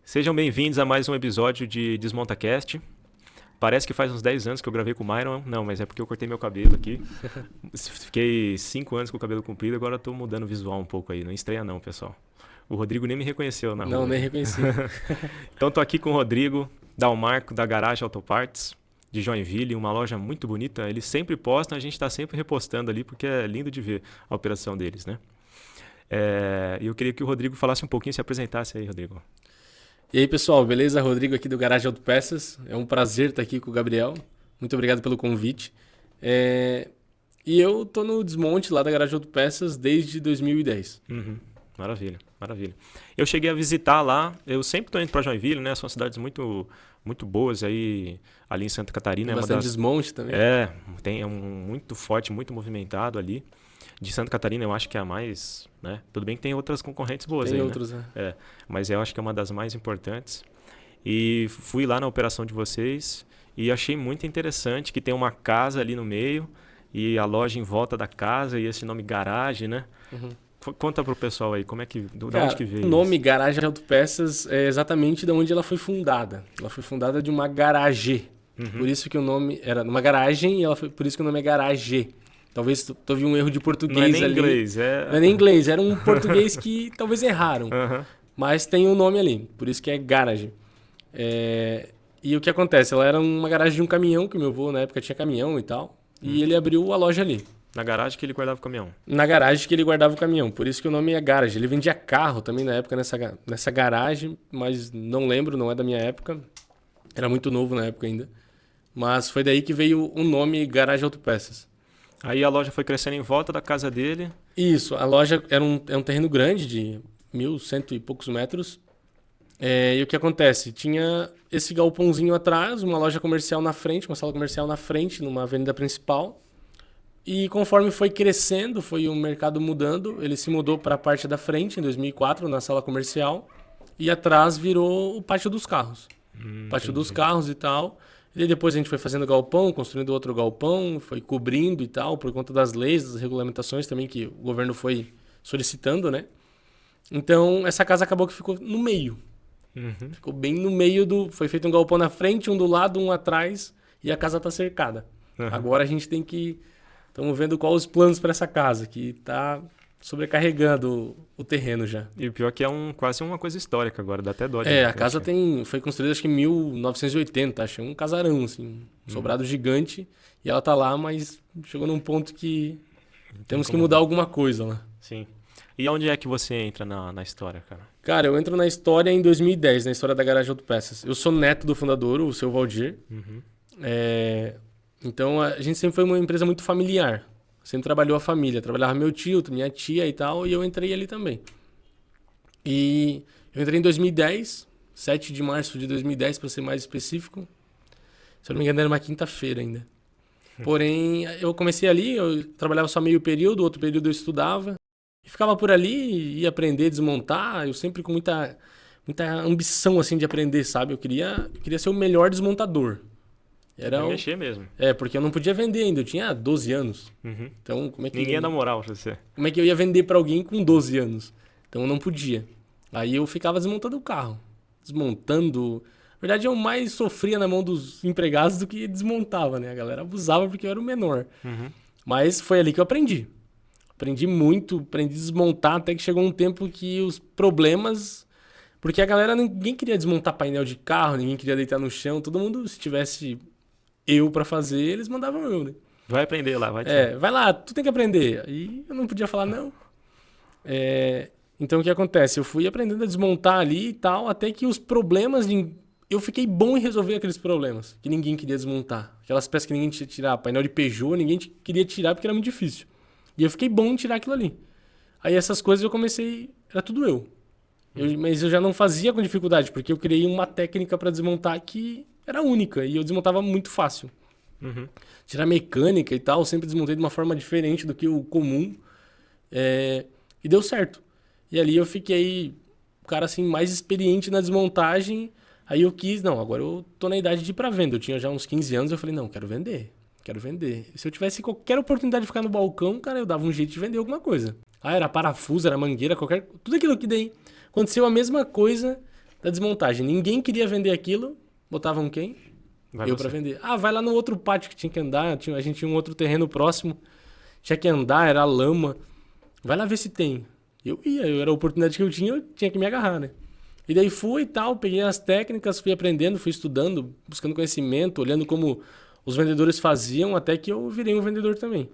Sejam bem-vindos a mais um episódio de DesmontaCast. Parece que faz uns 10 anos que eu gravei com o Myron. Não, mas é porque eu cortei meu cabelo aqui. Fiquei 5 anos com o cabelo comprido, agora eu tô mudando o visual um pouco aí. Não estreia não, pessoal. O Rodrigo nem me reconheceu na Não, rua. nem reconheci. Então tô aqui com o Rodrigo, Dalmarco, da Garage Autoparts, de Joinville, uma loja muito bonita. Eles sempre postam, a gente tá sempre repostando ali, porque é lindo de ver a operação deles, né? E eu queria que o Rodrigo falasse um pouquinho, se apresentasse aí, Rodrigo. E aí, pessoal, beleza? Rodrigo aqui do Garage Autopeças. É um prazer estar aqui com o Gabriel. Muito obrigado pelo convite. E eu tô no desmonte lá da Garage Autopeças desde 2010. Uhum. Maravilha, maravilha. Eu cheguei a visitar lá, eu sempre estou indo para Joinville, né? São cidades muito, muito boas aí, ali em Santa Catarina. Tem É uma bastante das. desmonte também. É muito forte, muito movimentado ali. De Santa Catarina eu acho que é a mais, né? Tudo bem que tem outras concorrentes boas Tem aí, né? outros, né? Mas eu acho que é uma das mais importantes. E fui lá na operação de vocês e achei muito interessante que tem uma casa ali no meio e a loja em volta da casa e esse nome garagem, né? Uhum. Conta pro pessoal aí, como é que, de onde Cara, que veio o nome isso? Garage Autopeças é exatamente de onde ela foi fundada. Ela foi fundada de uma garagem. Por isso que o nome era numa garagem e por isso que o nome é garagem. Talvez teve um erro de Não é português nem ali. inglês, Não é nem inglês, era um português que talvez erraram. Aham. Mas tem um nome ali, por isso que é garagem. E o que acontece? Ela era uma garagem de um caminhão, que o meu avô na época tinha caminhão e tal. E ele abriu a loja ali. Na garagem que ele guardava o caminhão. Na garagem que ele guardava o caminhão. Por isso que o nome é garagem. Ele vendia carro também na época nessa garagem, mas não lembro, não é da minha época. Era muito novo na época ainda. Mas foi daí que veio o nome Garagem Autopeças. Aí a loja foi crescendo em volta da casa dele. Isso, a loja era um terreno grande de 1.100 e poucos metros. E o que acontece? Tinha esse galpãozinho atrás, uma loja comercial na frente, uma sala comercial na frente, numa avenida principal. E conforme foi crescendo, foi o mercado mudando, ele se mudou para a parte da frente, em 2004, na sala comercial. E atrás virou o pátio dos carros. Pátio dos Entendi. carros e tal. E depois a gente foi fazendo galpão, construindo outro galpão, foi cobrindo e tal, por conta das leis, das regulamentações também que o governo foi solicitando, né? Então, essa casa acabou que ficou no meio. Uhum. Ficou bem no meio do... Foi feito um galpão na frente, um do lado, um atrás, e a casa tá cercada. Uhum. Agora a gente tem que... Estamos vendo quais os planos para essa casa, que tá sobrecarregando o terreno já. E o pior é que é quase uma coisa histórica agora, dá até dó de A casa foi construída acho que em 1980, acho, é um casarão, assim, um sobrado gigante, e ela tá lá, mas chegou num ponto que temos que como mudar alguma coisa lá. Sim. E onde é que você entra na história, cara? Cara, eu entro na história em 2010, na história da Garagem Autopeças. Eu sou neto do fundador, o seu Valdir. Uhum. Então a gente sempre foi uma empresa muito familiar. Sempre trabalhou a família. Trabalhava meu tio, minha tia e tal, e eu entrei ali também. E eu entrei em 2010, 7 de março de 2010, para ser mais específico. Se eu não me engano, era uma quinta-feira ainda. Porém, eu comecei ali, eu trabalhava só meio período, outro período eu estudava. E ficava por ali, ia aprender, desmontar. Eu sempre com muita ambição assim de aprender, sabe? Eu queria ser o melhor desmontador. Vai mexer mesmo. Porque eu não podia vender ainda, eu tinha 12 anos. Uhum. Então, Ninguém dá moral pra você. como é que eu ia vender para alguém com 12 anos? Então, eu não podia. Aí eu ficava desmontando o carro. Desmontando. Na verdade, eu mais sofria na mão dos empregados do que desmontava, né? A galera abusava porque eu era o menor. Uhum. Mas foi ali que eu aprendi. Aprendi muito, aprendi a desmontar, até que chegou um tempo que os problemas... Porque a galera, ninguém queria desmontar painel de carro, ninguém queria deitar no chão. Todo mundo, se tivesse eu pra fazer, eles mandavam eu, né? Vai aprender lá, vai Vai lá, tu tem que aprender. Aí eu não podia falar não. Então o que acontece? Eu fui aprendendo a desmontar ali e tal, até que os problemas... Eu fiquei bom em resolver aqueles problemas que ninguém queria desmontar. Aquelas peças que ninguém queria tirar. Painel de Peugeot, ninguém queria tirar porque era muito difícil. E eu fiquei bom em tirar aquilo ali. Aí essas coisas eu comecei... Era tudo eu. Mas eu já não fazia com dificuldade, porque eu criei uma técnica para desmontar que era única. E eu desmontava muito fácil. Uhum. Tirar mecânica e tal, eu sempre desmontei de uma forma diferente do que o comum. E deu certo. E ali eu fiquei o cara assim mais experiente na desmontagem. Aí eu quis, não, agora eu tô na idade de ir pra venda. Eu tinha já uns 15 anos, eu falei, não, quero vender. Quero vender. Se eu tivesse qualquer oportunidade de ficar no balcão, cara, eu dava um jeito de vender alguma coisa. Era parafuso, era mangueira, tudo aquilo que daí. Aconteceu a mesma coisa da desmontagem. Ninguém queria vender aquilo, botavam quem? Eu para vender. Ah, vai lá no outro pátio que tinha que andar, a gente tinha um outro terreno próximo, tinha que andar, era lama. Vai lá ver se tem. Eu ia, era a oportunidade que eu tinha que me agarrar, né? E daí fui e tal, peguei as técnicas, fui aprendendo, fui estudando, buscando conhecimento, olhando como os vendedores faziam, até que eu virei um vendedor também.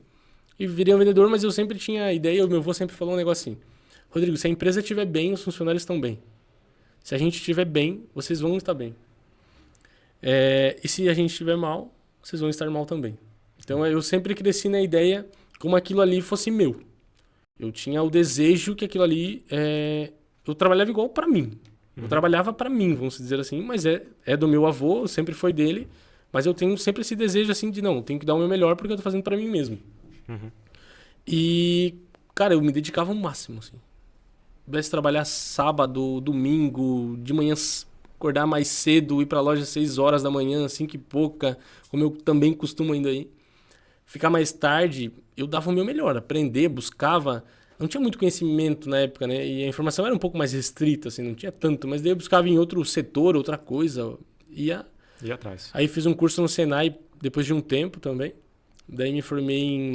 E virei um vendedor, mas eu sempre tinha a ideia, o meu avô sempre falou um negócio assim: Rodrigo, se a empresa estiver bem, os funcionários estão bem. Se a gente estiver bem, vocês vão estar bem. E se a gente estiver mal, vocês vão estar mal também. Então eu sempre cresci na ideia como aquilo ali fosse meu. Eu tinha o desejo que aquilo ali... eu trabalhava igual para mim. Eu trabalhava para mim, vamos dizer assim, mas é do meu avô, sempre foi dele, mas eu tenho sempre esse desejo assim de não, eu tenho que dar o meu melhor porque eu tô fazendo para mim mesmo. E, cara, eu me dedicava ao máximo, assim. Pudesse trabalhar sábado, domingo, de manhã acordar mais cedo, ir pra loja às 6 horas da manhã, 5 e pouca, como eu também costumo ainda ir. Ficar mais tarde, eu dava o meu melhor, aprender, buscava. Não tinha muito conhecimento na época, né? E a informação era um pouco mais restrita, assim, não tinha tanto. Mas daí eu buscava em outro setor, outra coisa. Ia atrás. Aí fiz um curso no Senai depois de um tempo também. Daí me formei em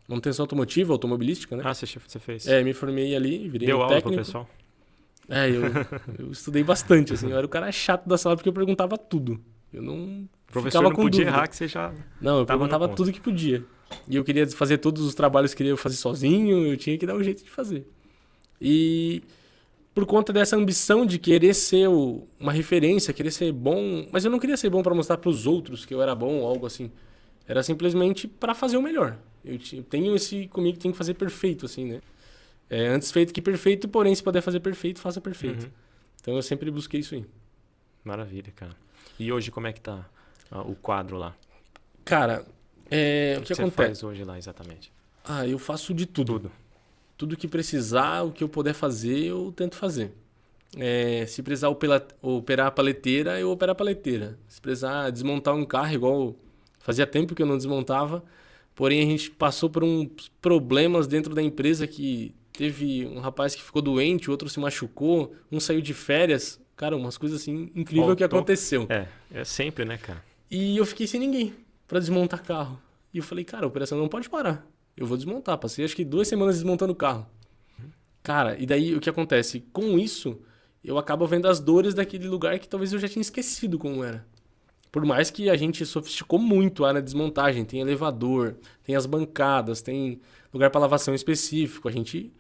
manutenção automotiva, automobilística, né? Ah, você fez. Me formei ali, virei Deu um aula técnico. pro pessoal? Eu estudei bastante, assim. Eu era o cara chato da sala porque eu perguntava tudo. Eu não O professor ficava não com podia dúvida. errar que você já... Não, eu tava no perguntava ponto. tudo que podia. E eu queria fazer todos os trabalhos que eu queria fazer sozinho, eu tinha que dar um jeito de fazer. E por conta dessa ambição de querer ser uma referência, querer ser bom, mas eu não queria ser bom para mostrar para os outros que eu era bom ou algo assim. Era simplesmente para fazer o melhor. Eu tenho esse comigo que tem que fazer perfeito, assim, né? Antes feito que perfeito, porém, se puder fazer perfeito, faça perfeito. Então eu sempre busquei isso aí. Maravilha, cara. E hoje como é que tá o quadro lá? Cara, o que você acontece? faz hoje lá exatamente? Eu faço de tudo. Tudo que precisar, o que eu puder fazer, eu tento fazer. Se precisar operar a paleteira, eu opero a paleteira. Se precisar desmontar um carro, igual fazia tempo que eu não desmontava, porém a gente passou por uns problemas dentro da empresa que teve um rapaz que ficou doente, o outro se machucou, um saiu de férias. Cara, umas coisas assim incríveis que aconteceu. É sempre, né, cara? E eu fiquei sem ninguém para desmontar carro. E eu falei, cara, a operação não pode parar. Eu vou desmontar. Passei acho que 2 semanas desmontando o carro. Cara, e daí o que acontece? Com isso, eu acabo vendo as dores daquele lugar que talvez eu já tinha esquecido como era. Por mais que a gente sofisticou muito a área de desmontagem. Tem elevador, tem as bancadas, tem lugar para lavação específico. A gente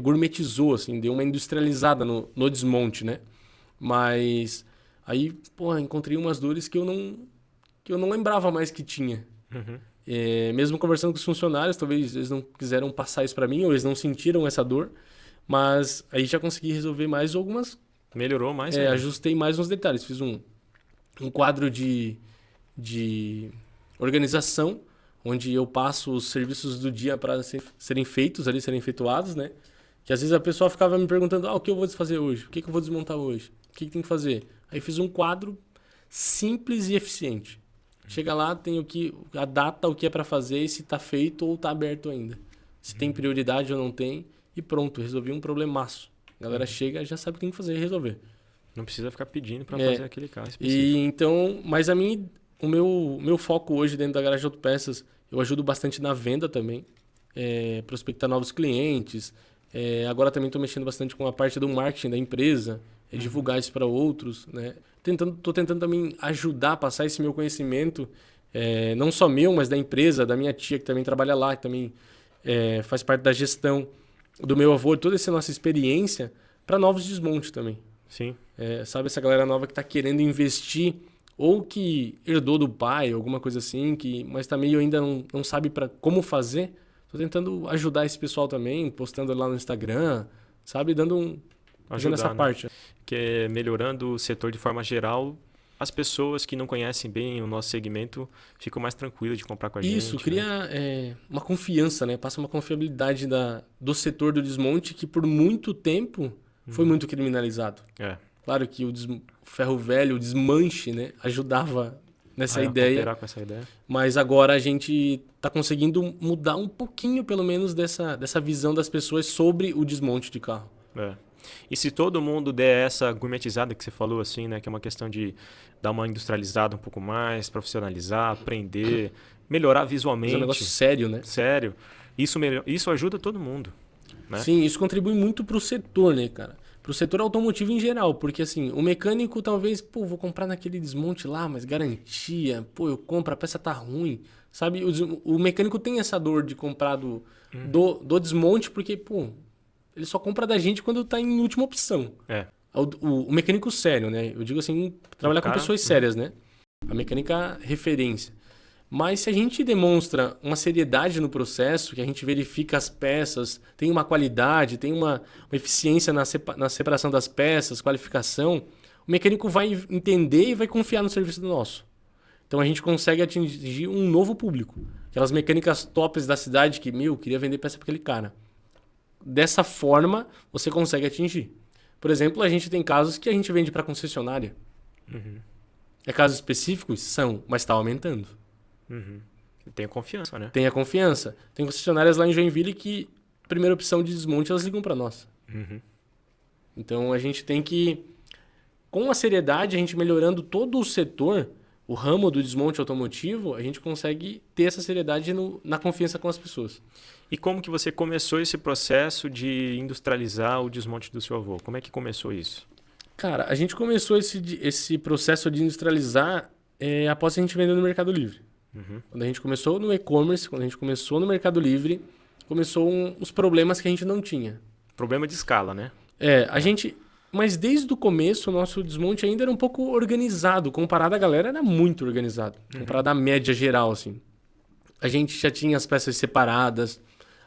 gourmetizou, assim, deu uma industrializada no desmonte, né? Mas aí, encontrei umas dores que eu não lembrava mais que tinha. Mesmo conversando com os funcionários, talvez eles não quiseram passar isso para mim, ou eles não sentiram essa dor. Mas aí já consegui resolver mais algumas... Melhorou mais? Ajustei mais uns detalhes. Fiz um quadro de organização, onde eu passo os serviços do dia para serem feitos ali, serem efetuados, né? Que às vezes a pessoa ficava me perguntando, o que eu vou fazer hoje? O que eu vou desmontar hoje? O que tem que fazer? Aí fiz um quadro simples e eficiente. Chega lá, tem a data, o que é para fazer, e se está feito ou está aberto ainda. Se tem prioridade ou não tem, e pronto, resolvi um problemaço. A galera chega, já sabe o que tem que fazer e resolver. Não precisa ficar pedindo para fazer aquele carro específico. Mas o meu foco hoje dentro da Garagem de Autopeças, eu ajudo bastante na venda também, prospectar novos clientes. Agora também estou mexendo bastante com a parte do marketing da empresa, divulgar isso para outros, né? Tô tentando também ajudar a passar esse meu conhecimento, não só meu, mas da empresa, da minha tia que também trabalha lá, que também faz parte da gestão, do meu avô, toda essa nossa experiência para novos desmontes também. Sim. Sabe, essa galera nova que está querendo investir ou que herdou do pai, alguma coisa assim, mas tá meio ainda não sabe como fazer. Tô tentando ajudar esse pessoal também, postando lá no Instagram, sabe, fazendo essa parte. Que é melhorando o setor de forma geral. As pessoas que não conhecem bem o nosso segmento ficam mais tranquilas de comprar com a gente. Isso, cria uma confiança, né? Passa uma confiabilidade do setor do desmonte que por muito tempo foi muito criminalizado. Claro que o ferro velho, o desmanche, né? Ajudava nessa ideia. Com essa ideia. Mas agora a gente está conseguindo mudar um pouquinho, pelo menos, dessa visão das pessoas sobre o desmonte de carro. E se todo mundo der essa gourmetizada que você falou, assim, né? Que é uma questão de dar uma industrializada um pouco mais, profissionalizar, aprender, melhorar Mas é um negócio visualmente, sério, né? sério, isso ajuda todo mundo, né? Sim, isso contribui muito pro setor, né, cara? Pro setor automotivo em geral, porque assim, o mecânico talvez, pô, vou comprar naquele desmonte lá, mas garantia, pô, eu compro, a peça tá ruim, sabe? O mecânico tem essa dor de comprar do desmonte, porque, pô, ele só compra da gente quando tá em última opção. É. O mecânico sério, né? Eu digo assim, trabalhar com pessoas sérias, né? A mecânica referência. Mas se a gente demonstra uma seriedade no processo, que a gente verifica as peças, tem uma qualidade, tem uma eficiência na separação das peças, qualificação, o mecânico vai entender e vai confiar no serviço do nosso. Então a gente consegue atingir um novo público. Aquelas mecânicas tops da cidade que, queria vender peça para aquele cara. Dessa forma, você consegue atingir. Por exemplo, a gente tem casos que a gente vende para concessionária. É casos específicos? São, mas está aumentando. Tenho confiança, né? Tenha confiança. Tem concessionárias lá em Joinville que, primeira opção de desmonte, elas ligam para nós. Então a gente tem que, com a seriedade, a gente melhorando todo o setor, o ramo do desmonte automotivo, a gente consegue ter essa seriedade na confiança com as pessoas. E como que você começou esse processo de industrializar o desmonte do seu avô? Como é que começou isso? Cara, a gente começou esse processo de industrializar após a gente vender no Mercado Livre. Quando a gente começou no e-commerce, quando a gente começou no Mercado Livre, começou os problemas que a gente não tinha. Problema de escala, né? Mas desde o começo, o nosso desmonte ainda era um pouco organizado. Comparado à galera, era muito organizado. Comparado à média geral, assim. A gente já tinha as peças separadas.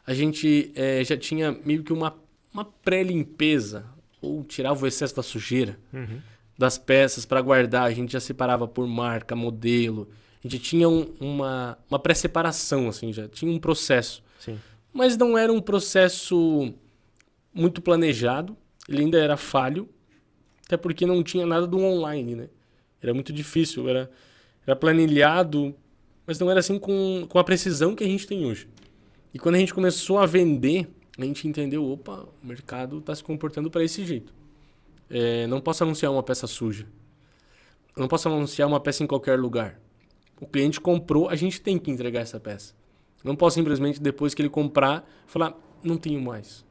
A gente já tinha meio que uma pré-limpeza. Ou tirava o excesso da sujeira das peças para guardar. A gente já separava por marca, modelo. A gente tinha uma pré-separação, assim, já tinha um processo. Sim. Mas não era um processo muito planejado. Ele ainda era falho, até porque não tinha nada do online, né? Era muito difícil, era planilhado, mas não era assim com a precisão que a gente tem hoje. E quando a gente começou a vender, a gente entendeu, opa, o mercado está se comportando para esse jeito. Não posso anunciar uma peça suja. Não posso anunciar uma peça em qualquer lugar. O cliente comprou, a gente tem que entregar essa peça. Não posso simplesmente, depois que ele comprar, falar, não tenho mais.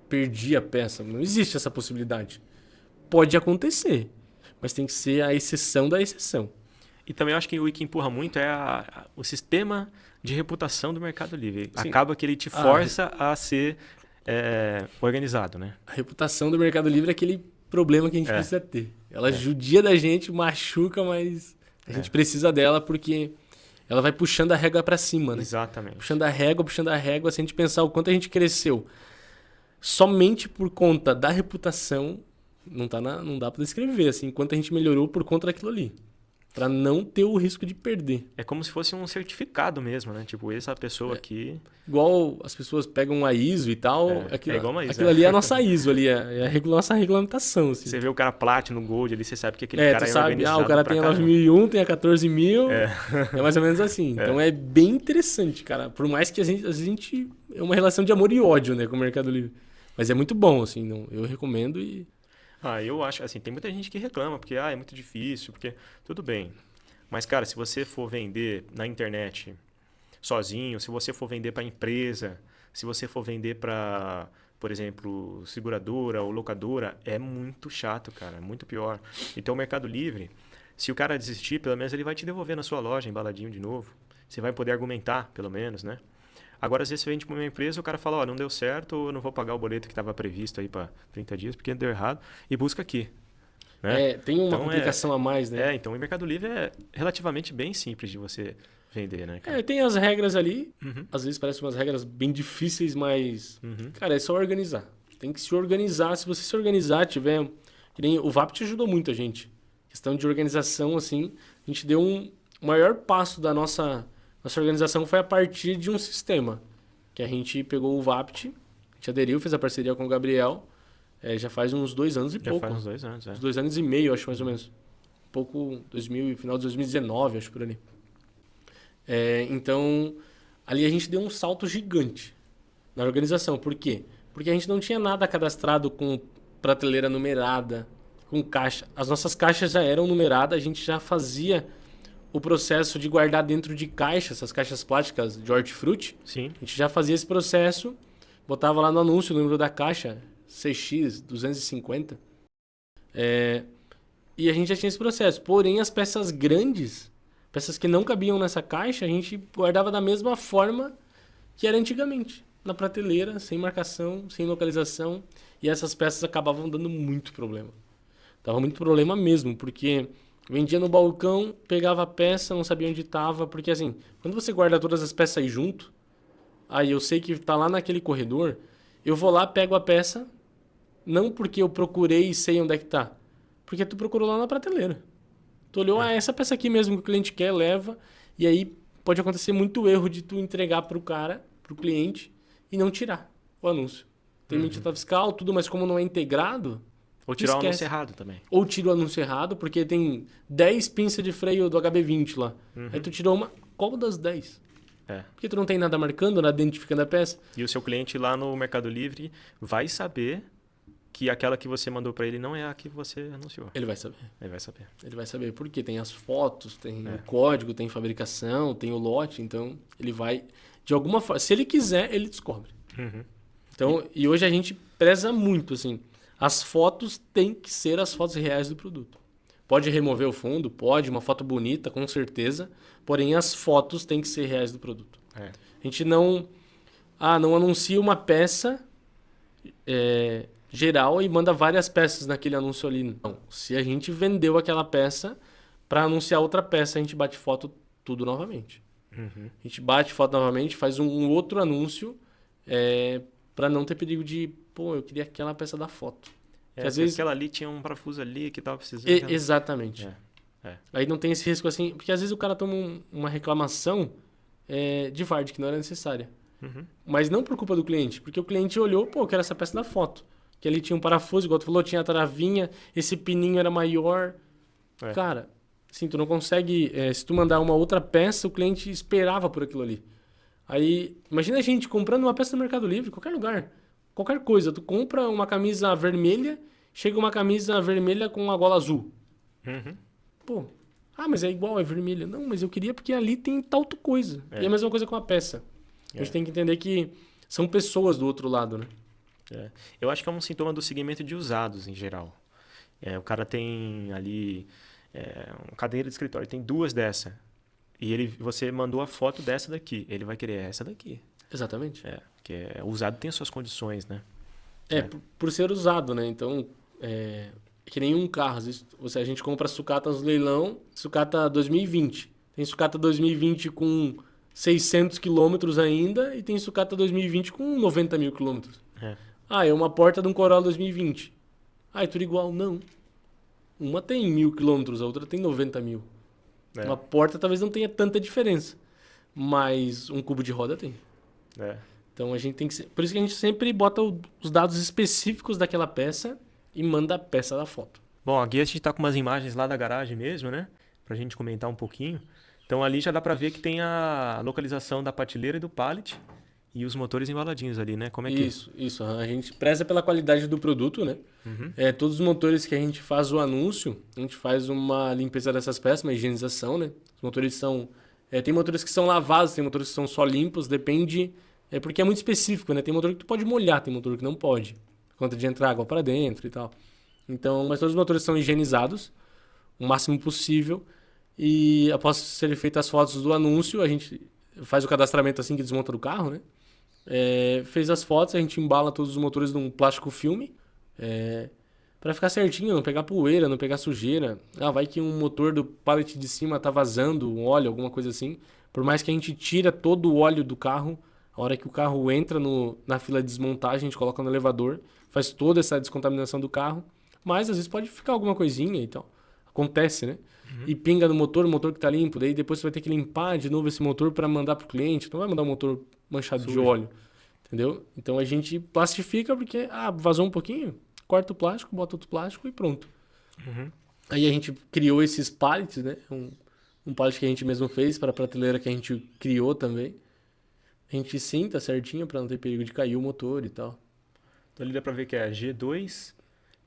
Perdi a peça. Não existe essa possibilidade. Pode acontecer, mas tem que ser a exceção da exceção. E também eu acho que o que empurra muito é o sistema de reputação do Mercado Livre. Sim. Acaba que ele te força a ser organizado, né? A reputação do Mercado Livre é aquele problema que a gente precisa ter. Ela judia da gente, machuca, mas a gente precisa dela porque ela vai puxando a régua para cima, né? Exatamente. Puxando a régua. Se a gente pensar o quanto a gente cresceu somente por conta da reputação, não dá para descrever, assim, quanto a gente melhorou por conta daquilo ali. Para não ter o risco de perder. É como se fosse um certificado mesmo, né? Tipo, essa pessoa aqui... Igual as pessoas pegam a ISO e tal. Igual uma ISO. Aquilo ali é a nossa ISO, ali, é a nossa regulamentação. Assim. Você vê o cara Platinum, Gold ali, você sabe que aquele cara é organizado. O cara tem a 9001, tem a 14000. É mais ou menos assim. É. Então é bem interessante, cara. Por mais que a gente é uma relação de amor e ódio, né, com o Mercado Livre. Mas é muito bom, assim. Eu recomendo e... eu acho, assim, tem muita gente que reclama, porque é muito difícil, porque tudo bem. Mas, cara, se você for vender na internet sozinho, se você for vender para empresa, se você for vender para, por exemplo, seguradora ou locadora, é muito chato, cara, é muito pior. Então, o Mercado Livre, se o cara desistir, pelo menos ele vai te devolver na sua loja, embaladinho de novo. Você vai poder argumentar, pelo menos, né? Agora, às vezes você vende para uma empresa, o cara fala, não deu certo, ou eu não vou pagar o boleto que estava previsto aí para 30 dias, porque deu errado, e busca aqui. Né? Tem uma complicação a mais, né? Então o Mercado Livre é relativamente bem simples de você vender, né, cara? Tem as regras ali, às vezes parecem umas regras bem difíceis, mas, cara, é só organizar. Tem que se organizar, se você se organizar, tiver... O VAP te ajudou muito a gente. Questão de organização, assim, a gente deu o maior passo da nossa organização foi a partir de um sistema, que a gente pegou o VAPT, a gente aderiu, fez a parceria com o Gabriel, já faz uns 2 anos e pouco. Já faz uns 2 anos, Uns 2 anos e meio, acho, mais ou menos. Final de 2019, acho, por ali. Então, ali a gente deu um salto gigante na organização. Por quê? Porque a gente não tinha nada cadastrado com prateleira numerada, com caixa. As nossas caixas já eram numeradas, a gente já fazia o processo de guardar dentro de caixas, essas caixas plásticas de hortifruti. Sim. A gente já fazia esse processo, botava lá no anúncio o número da caixa, CX 250. E a gente já tinha esse processo. Porém, as peças grandes, peças que não cabiam nessa caixa, a gente guardava da mesma forma que era antigamente. Na prateleira, sem marcação, sem localização. E essas peças acabavam dando muito problema. Dava muito problema mesmo, porque vendia no balcão, pegava a peça, não sabia onde estava. Porque assim, quando você guarda todas as peças aí junto, aí eu sei que está lá naquele corredor, eu vou lá, pego a peça, não porque eu procurei e sei onde é que está, porque tu procurou lá na prateleira. Tu olhou, essa peça aqui mesmo que o cliente quer, leva, e aí pode acontecer muito erro de tu entregar pro cara, pro cliente, e não tirar o anúncio. Tem nota fiscal, tudo, mas como não é integrado, Ou tirar o esquece. anúncio errado também. Ou tira o anúncio errado, porque tem 10 pinças de freio do HB20 lá. Aí tu tirou uma, qual das 10? Porque tu não tem nada marcando, nada identificando a peça. E o seu cliente lá no Mercado Livre vai saber que aquela que você mandou para ele não é a que você anunciou. Ele vai saber. Ele vai saber. Ele vai saber porque tem as fotos, tem o código, tem fabricação, tem o lote. Então, ele vai, de alguma forma, se ele quiser, ele descobre. Então, e hoje a gente preza muito, assim, as fotos têm que ser as fotos reais do produto. Pode remover o fundo, pode, uma foto bonita, com certeza, porém as fotos têm que ser reais do produto. A gente não anuncia uma peça geral e manda várias peças naquele anúncio ali. Não, se a gente vendeu aquela peça, para anunciar outra peça, a gente bate foto tudo novamente. A gente bate foto novamente, faz um outro anúncio para não ter perigo de, eu queria aquela peça da foto. Às vezes aquela ali tinha um parafuso ali que tava precisando. Exatamente. Aí não tem esse risco assim, porque às vezes o cara toma uma reclamação de VARD que não era necessária. Mas não por culpa do cliente, porque o cliente olhou, eu quero essa peça da foto. Que ali tinha um parafuso, igual tu falou, tinha a travinha, esse pininho era maior. Cara, assim, tu não consegue... se tu mandar uma outra peça, o cliente esperava por aquilo ali. Aí, imagina a gente comprando uma peça no Mercado Livre, qualquer lugar. Qualquer coisa. Tu compra uma camisa vermelha, chega uma camisa vermelha com uma gola azul. Mas é igual, é vermelha. Não, mas eu queria porque ali tem tal coisa. E é a mesma coisa com a peça. A gente tem que entender que são pessoas do outro lado, né? Eu acho que é um sintoma do segmento de usados, em geral. O cara tem ali uma cadeira de escritório, tem 2 dessa. E você mandou a foto dessa daqui. Ele vai querer essa daqui. Exatamente. Porque o usado tem as suas condições, né? Por ser usado, né? Então, que nem um carro. Às vezes, a gente compra sucata no leilão, sucata 2020. Tem sucata 2020 com 600 quilômetros ainda e tem sucata 2020 com 90 mil quilômetros. É uma porta de um Corolla 2020. É tudo igual? Não. Uma tem 1.000 quilômetros, a outra tem 90 mil. Uma porta talvez não tenha tanta diferença, mas um cubo de roda tem. Então a gente tem que... Por isso que a gente sempre bota os dados específicos daquela peça e manda a peça da foto. Bom, aqui a gente tá com umas imagens lá da garagem mesmo, né? Pra gente comentar um pouquinho. Então ali já dá pra ver que tem a localização da prateleira e do pallet e os motores embaladinhos ali, né? Como é que... Isso. A gente preza pela qualidade do produto, né? Todos os motores que a gente faz o anúncio, a gente faz uma limpeza dessas peças, uma higienização, né? Os motores são... tem motores que são lavados, tem motores que são só limpos, depende... porque é muito específico, né? Tem motor que tu pode molhar, tem motor que não pode. Por conta de entrar água para dentro e tal. Então, mas todos os motores são higienizados o máximo possível. E após serem feitas as fotos do anúncio, a gente faz o cadastramento assim que desmonta do carro, né? Fez as fotos, a gente embala todos os motores num plástico filme. Para ficar certinho, não pegar poeira, não pegar sujeira. Vai que um motor do pallet de cima tá vazando um óleo, alguma coisa assim. Por mais que a gente tira todo o óleo do carro, a hora que o carro entra na fila de desmontagem, a gente coloca no elevador, faz toda essa descontaminação do carro. Mas às vezes pode ficar alguma coisinha e tal. Acontece, né? E pinga no motor, o motor que tá limpo. Daí depois você vai ter que limpar de novo esse motor para mandar pro cliente. Não vai mandar um motor manchado de óleo. Entendeu? Então a gente plastifica porque, vazou um pouquinho, corta o plástico, bota outro plástico e pronto. Aí a gente criou esses pallets, né? Um pallet que a gente mesmo fez para a prateleira que a gente criou também. A gente cinta certinho para não ter perigo de cair o motor e tal. Então ali dá pra ver que é G2,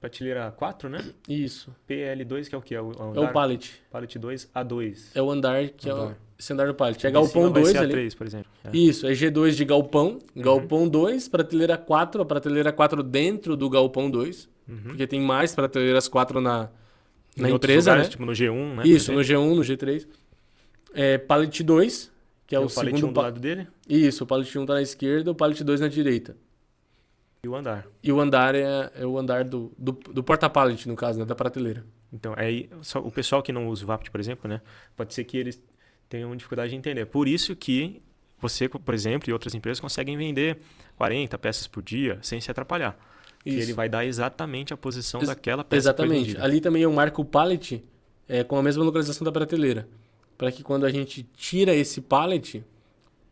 Prateleira 4, né? Isso. PL2, que é o que? É o É andar? o pallet. Pallet 2, A2. É o andar que é Andar. esse andar do pallet. É De cima galpão vai 2 ser ali. A3, por exemplo. É. Isso, é G2 de galpão. Galpão 2, prateleira 4. A prateleira 4 dentro do galpão 2. Porque tem mais prateleiras 4 na Em outros empresa, lugares, né? tipo no G1, né? Isso, no G1, no G3. É pallet 2, que é Tem o o pallet segundo... 1 do lado dele Isso, o pallet 1 tá na esquerda, o pallet 2 na direita. e o andar. E o andar é o andar do porta-pallet, no caso, né? Da prateleira. Então, aí, o pessoal que não usa o Vapt, por exemplo, né? Pode ser que eles tenham dificuldade de entender. Por isso que você, por exemplo, e outras empresas conseguem vender 40 peças por dia sem se atrapalhar. Que Isso. ele vai dar exatamente a posição daquela peça que foi Exatamente. vendida. Ali também eu marco o pallet com a mesma localização da prateleira. Para que quando a gente tira esse pallet,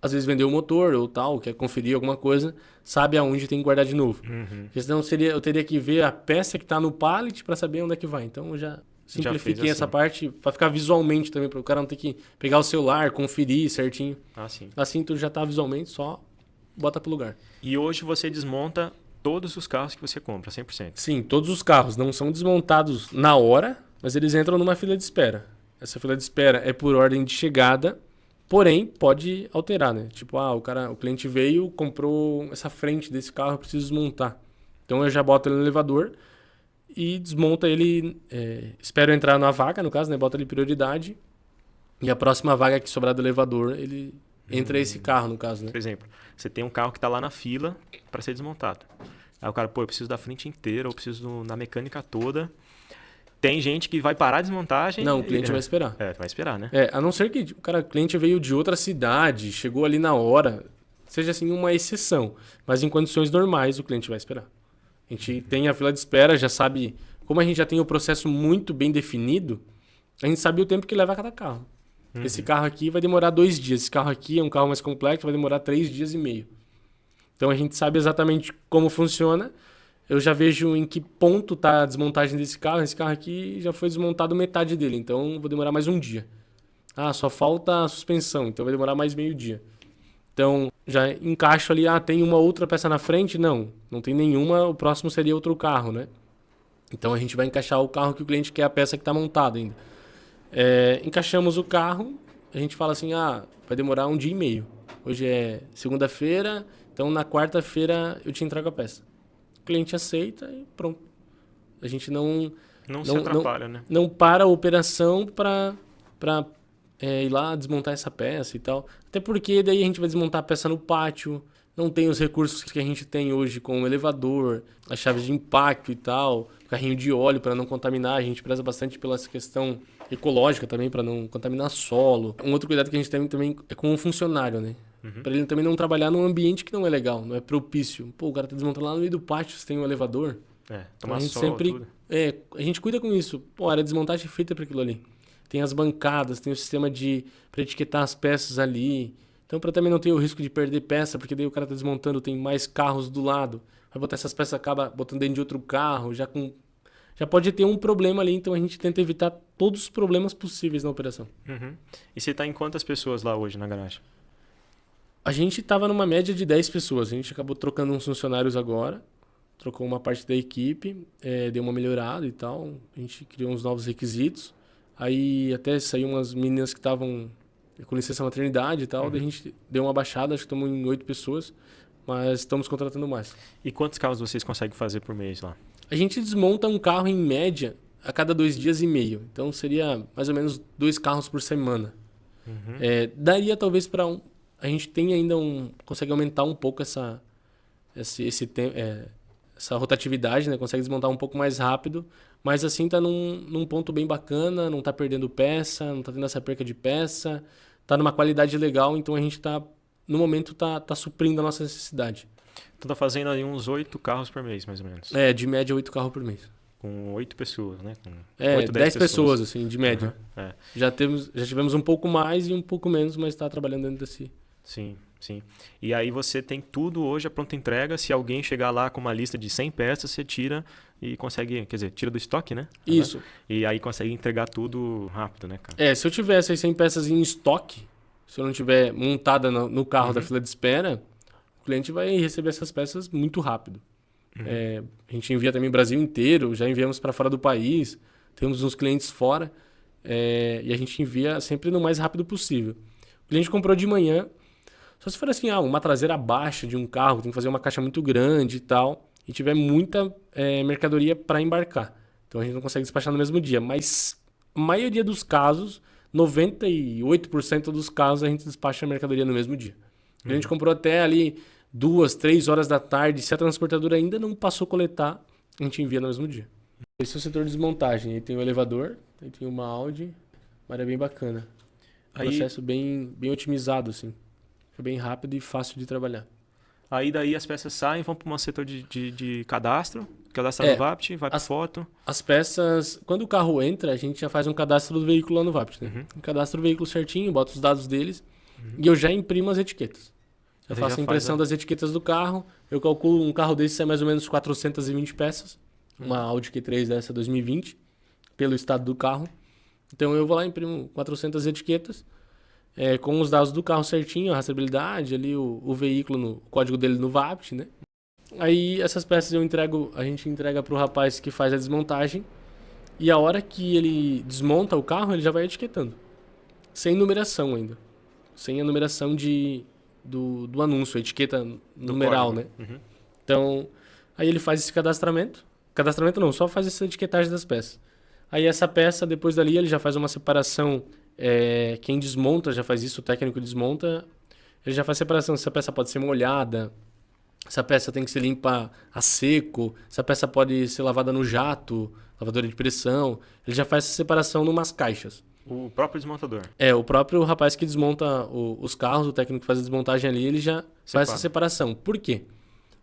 às vezes vender o motor ou tal, quer conferir alguma coisa, sabe aonde tem que guardar de novo. Porque senão eu teria que ver a peça que está no pallet para saber onde é que vai. Então eu já simplifiquei essa assim. parte para ficar visualmente também, para o cara não ter que pegar o celular, conferir certinho. Ah, sim. Assim tu já tá visualmente, só bota pro lugar. E hoje você desmonta todos os carros que você compra, 100%. Sim, todos os carros não são desmontados na hora, mas eles entram numa fila de espera. Essa fila de espera é por ordem de chegada, porém pode alterar, né? Tipo, o cliente veio, comprou essa frente desse carro, eu preciso desmontar. Então eu já boto ele no elevador e desmonta ele, espero entrar na vaga, no caso, né? Bota ele prioridade e a próxima vaga que sobrar do elevador, ele entra esse carro, no caso, né? Por exemplo, você tem um carro que está lá na fila para ser desmontado. Aí o cara, eu preciso da frente inteira, eu preciso na mecânica toda. Tem gente que vai parar a desmontagem. Não, o cliente vai esperar. Vai esperar, né? A não ser que o cliente veio de outra cidade, chegou ali na hora, seja assim uma exceção. Mas em condições normais, o cliente vai esperar. A gente tem a fila de espera, já sabe... Como a gente já tem o processo muito bem definido, a gente sabe o tempo que leva cada carro. Esse carro aqui vai demorar 2 dias. Esse carro aqui é um carro mais complexo, vai demorar 3 dias e meio. Então a gente sabe exatamente como funciona. Eu já vejo em que ponto está a desmontagem desse carro. Esse carro aqui já foi desmontado metade dele, então vou demorar mais um dia. Só falta a suspensão, então vai demorar mais meio dia. Então já encaixo ali, tem uma outra peça na frente? Não tem nenhuma, o próximo seria outro carro, né? Então a gente vai encaixar o carro que o cliente quer, a peça que está montada ainda. Encaixamos o carro, a gente fala assim, vai demorar 1 dia e meio. Hoje é segunda-feira, então na quarta-feira eu te entrego a peça. O cliente aceita e pronto. A gente não se atrapalha, né? Não para a operação para ir lá desmontar essa peça e tal. Até porque daí a gente vai desmontar a peça no pátio, não tem os recursos que a gente tem hoje com o elevador, as chaves de impacto e tal, carrinho de óleo para não contaminar. A gente preza bastante pela essa questão ecológica também, para não contaminar solo. Um outro cuidado que a gente tem também é com o funcionário, né? Para ele também não trabalhar num ambiente que não é legal, não é propício. O cara tá desmontando lá no meio do pátio, você tem um elevador. Tomar a gente sol, sempre tudo. a gente cuida com isso. A área de desmontagem é feita para aquilo ali. Tem as bancadas, tem o sistema para etiquetar as peças ali. Então, para também não ter o risco de perder peça, porque daí o cara tá desmontando, tem mais carros do lado. Vai botar essas peças, acaba botando dentro de outro carro, já pode ter um problema ali, então a gente tenta evitar todos os problemas possíveis na operação. E você está em quantas pessoas lá hoje na garagem? A gente estava numa média de 10 pessoas. A gente acabou trocando uns funcionários agora. Trocou uma parte da equipe, deu uma melhorada e tal. A gente criou uns novos requisitos. Aí até saiu umas meninas que estavam com licença maternidade e tal. Daí a gente deu uma baixada, acho que estamos em 8 pessoas. Mas estamos contratando mais. E quantos carros vocês conseguem fazer por mês lá? A gente desmonta um carro em média a cada 2 dias e meio. Então seria mais ou menos 2 carros por semana. Daria talvez para a gente tem ainda consegue aumentar um pouco essa rotatividade, né? Consegue desmontar um pouco mais rápido, mas assim tá num ponto bem bacana, não tá perdendo peça, não tá tendo essa perca de peça, tá numa qualidade legal, então a gente no momento tá suprindo a nossa necessidade. Então tá fazendo aí uns 8 carros por mês, mais ou menos. De média 8 carros por mês. Com 8 pessoas, né? Com 10 pessoas, assim, de média. Já Já tivemos um pouco mais e um pouco menos, mas tá trabalhando dentro desse... Sim. E aí você tem tudo hoje a pronta entrega. Se alguém chegar lá com uma lista de 100 peças, você tira e consegue, quer dizer, tira do estoque, né? Isso. E aí consegue entregar tudo rápido, né, cara? Se eu tivesse as 100 peças em estoque, se eu não tiver montada no carro da fila de espera, o cliente vai receber essas peças muito rápido. A gente envia também o Brasil inteiro, já enviamos para fora do país, temos uns clientes fora, e a gente envia sempre no mais rápido possível. O cliente comprou de manhã, só se for assim, uma traseira baixa de um carro, tem que fazer uma caixa muito grande e tal, e tiver muita mercadoria para embarcar. Então a gente não consegue despachar no mesmo dia, mas a maioria dos casos, 98% dos casos, a gente despacha a mercadoria no mesmo dia. A gente comprou até ali 2, 3 horas da tarde, se a transportadora ainda não passou a coletar, a gente envia no mesmo dia. Esse é o setor de desmontagem. Aí tem o elevador, aí tem uma Audi, uma área bem bacana. Processo bem otimizado, assim. É bem rápido e fácil de trabalhar. Aí daí as peças saem, vão para um setor de cadastro, cadastrar no Vapt, vai para foto. As peças, quando o carro entra, a gente já faz um cadastro do veículo lá no Vapt, né? Cadastra o veículo certinho, bota os dados deles e eu já imprimo as etiquetas. Eu faço a impressão das etiquetas do carro, eu calculo um carro desse é mais ou menos 420 peças, uma Audi Q3 dessa 2020, pelo estado do carro. Então eu vou lá e imprimo 400 etiquetas, com os dados do carro certinho, a rastreabilidade, ali o veículo, o código dele no Vapt, né? Aí essas peças a gente entrega para o rapaz que faz a desmontagem e a hora que ele desmonta o carro, ele já vai etiquetando. Sem numeração ainda. Sem a numeração do anúncio, a etiqueta numeral, né? Então, aí ele faz esse cadastramento. Cadastramento não, só faz essa etiquetagem das peças. Aí essa peça, depois dali, ele já faz uma separação. Quem desmonta já faz isso, o técnico desmonta. Ele já faz separação se a peça pode ser molhada, se a peça tem que ser limpa a seco, se a peça pode ser lavada no jato, lavadora de pressão. Ele já faz essa separação em umas caixas. O próprio desmontador? O próprio rapaz que desmonta os carros, o técnico que faz a desmontagem ali, ele já faz essa separação. Por quê?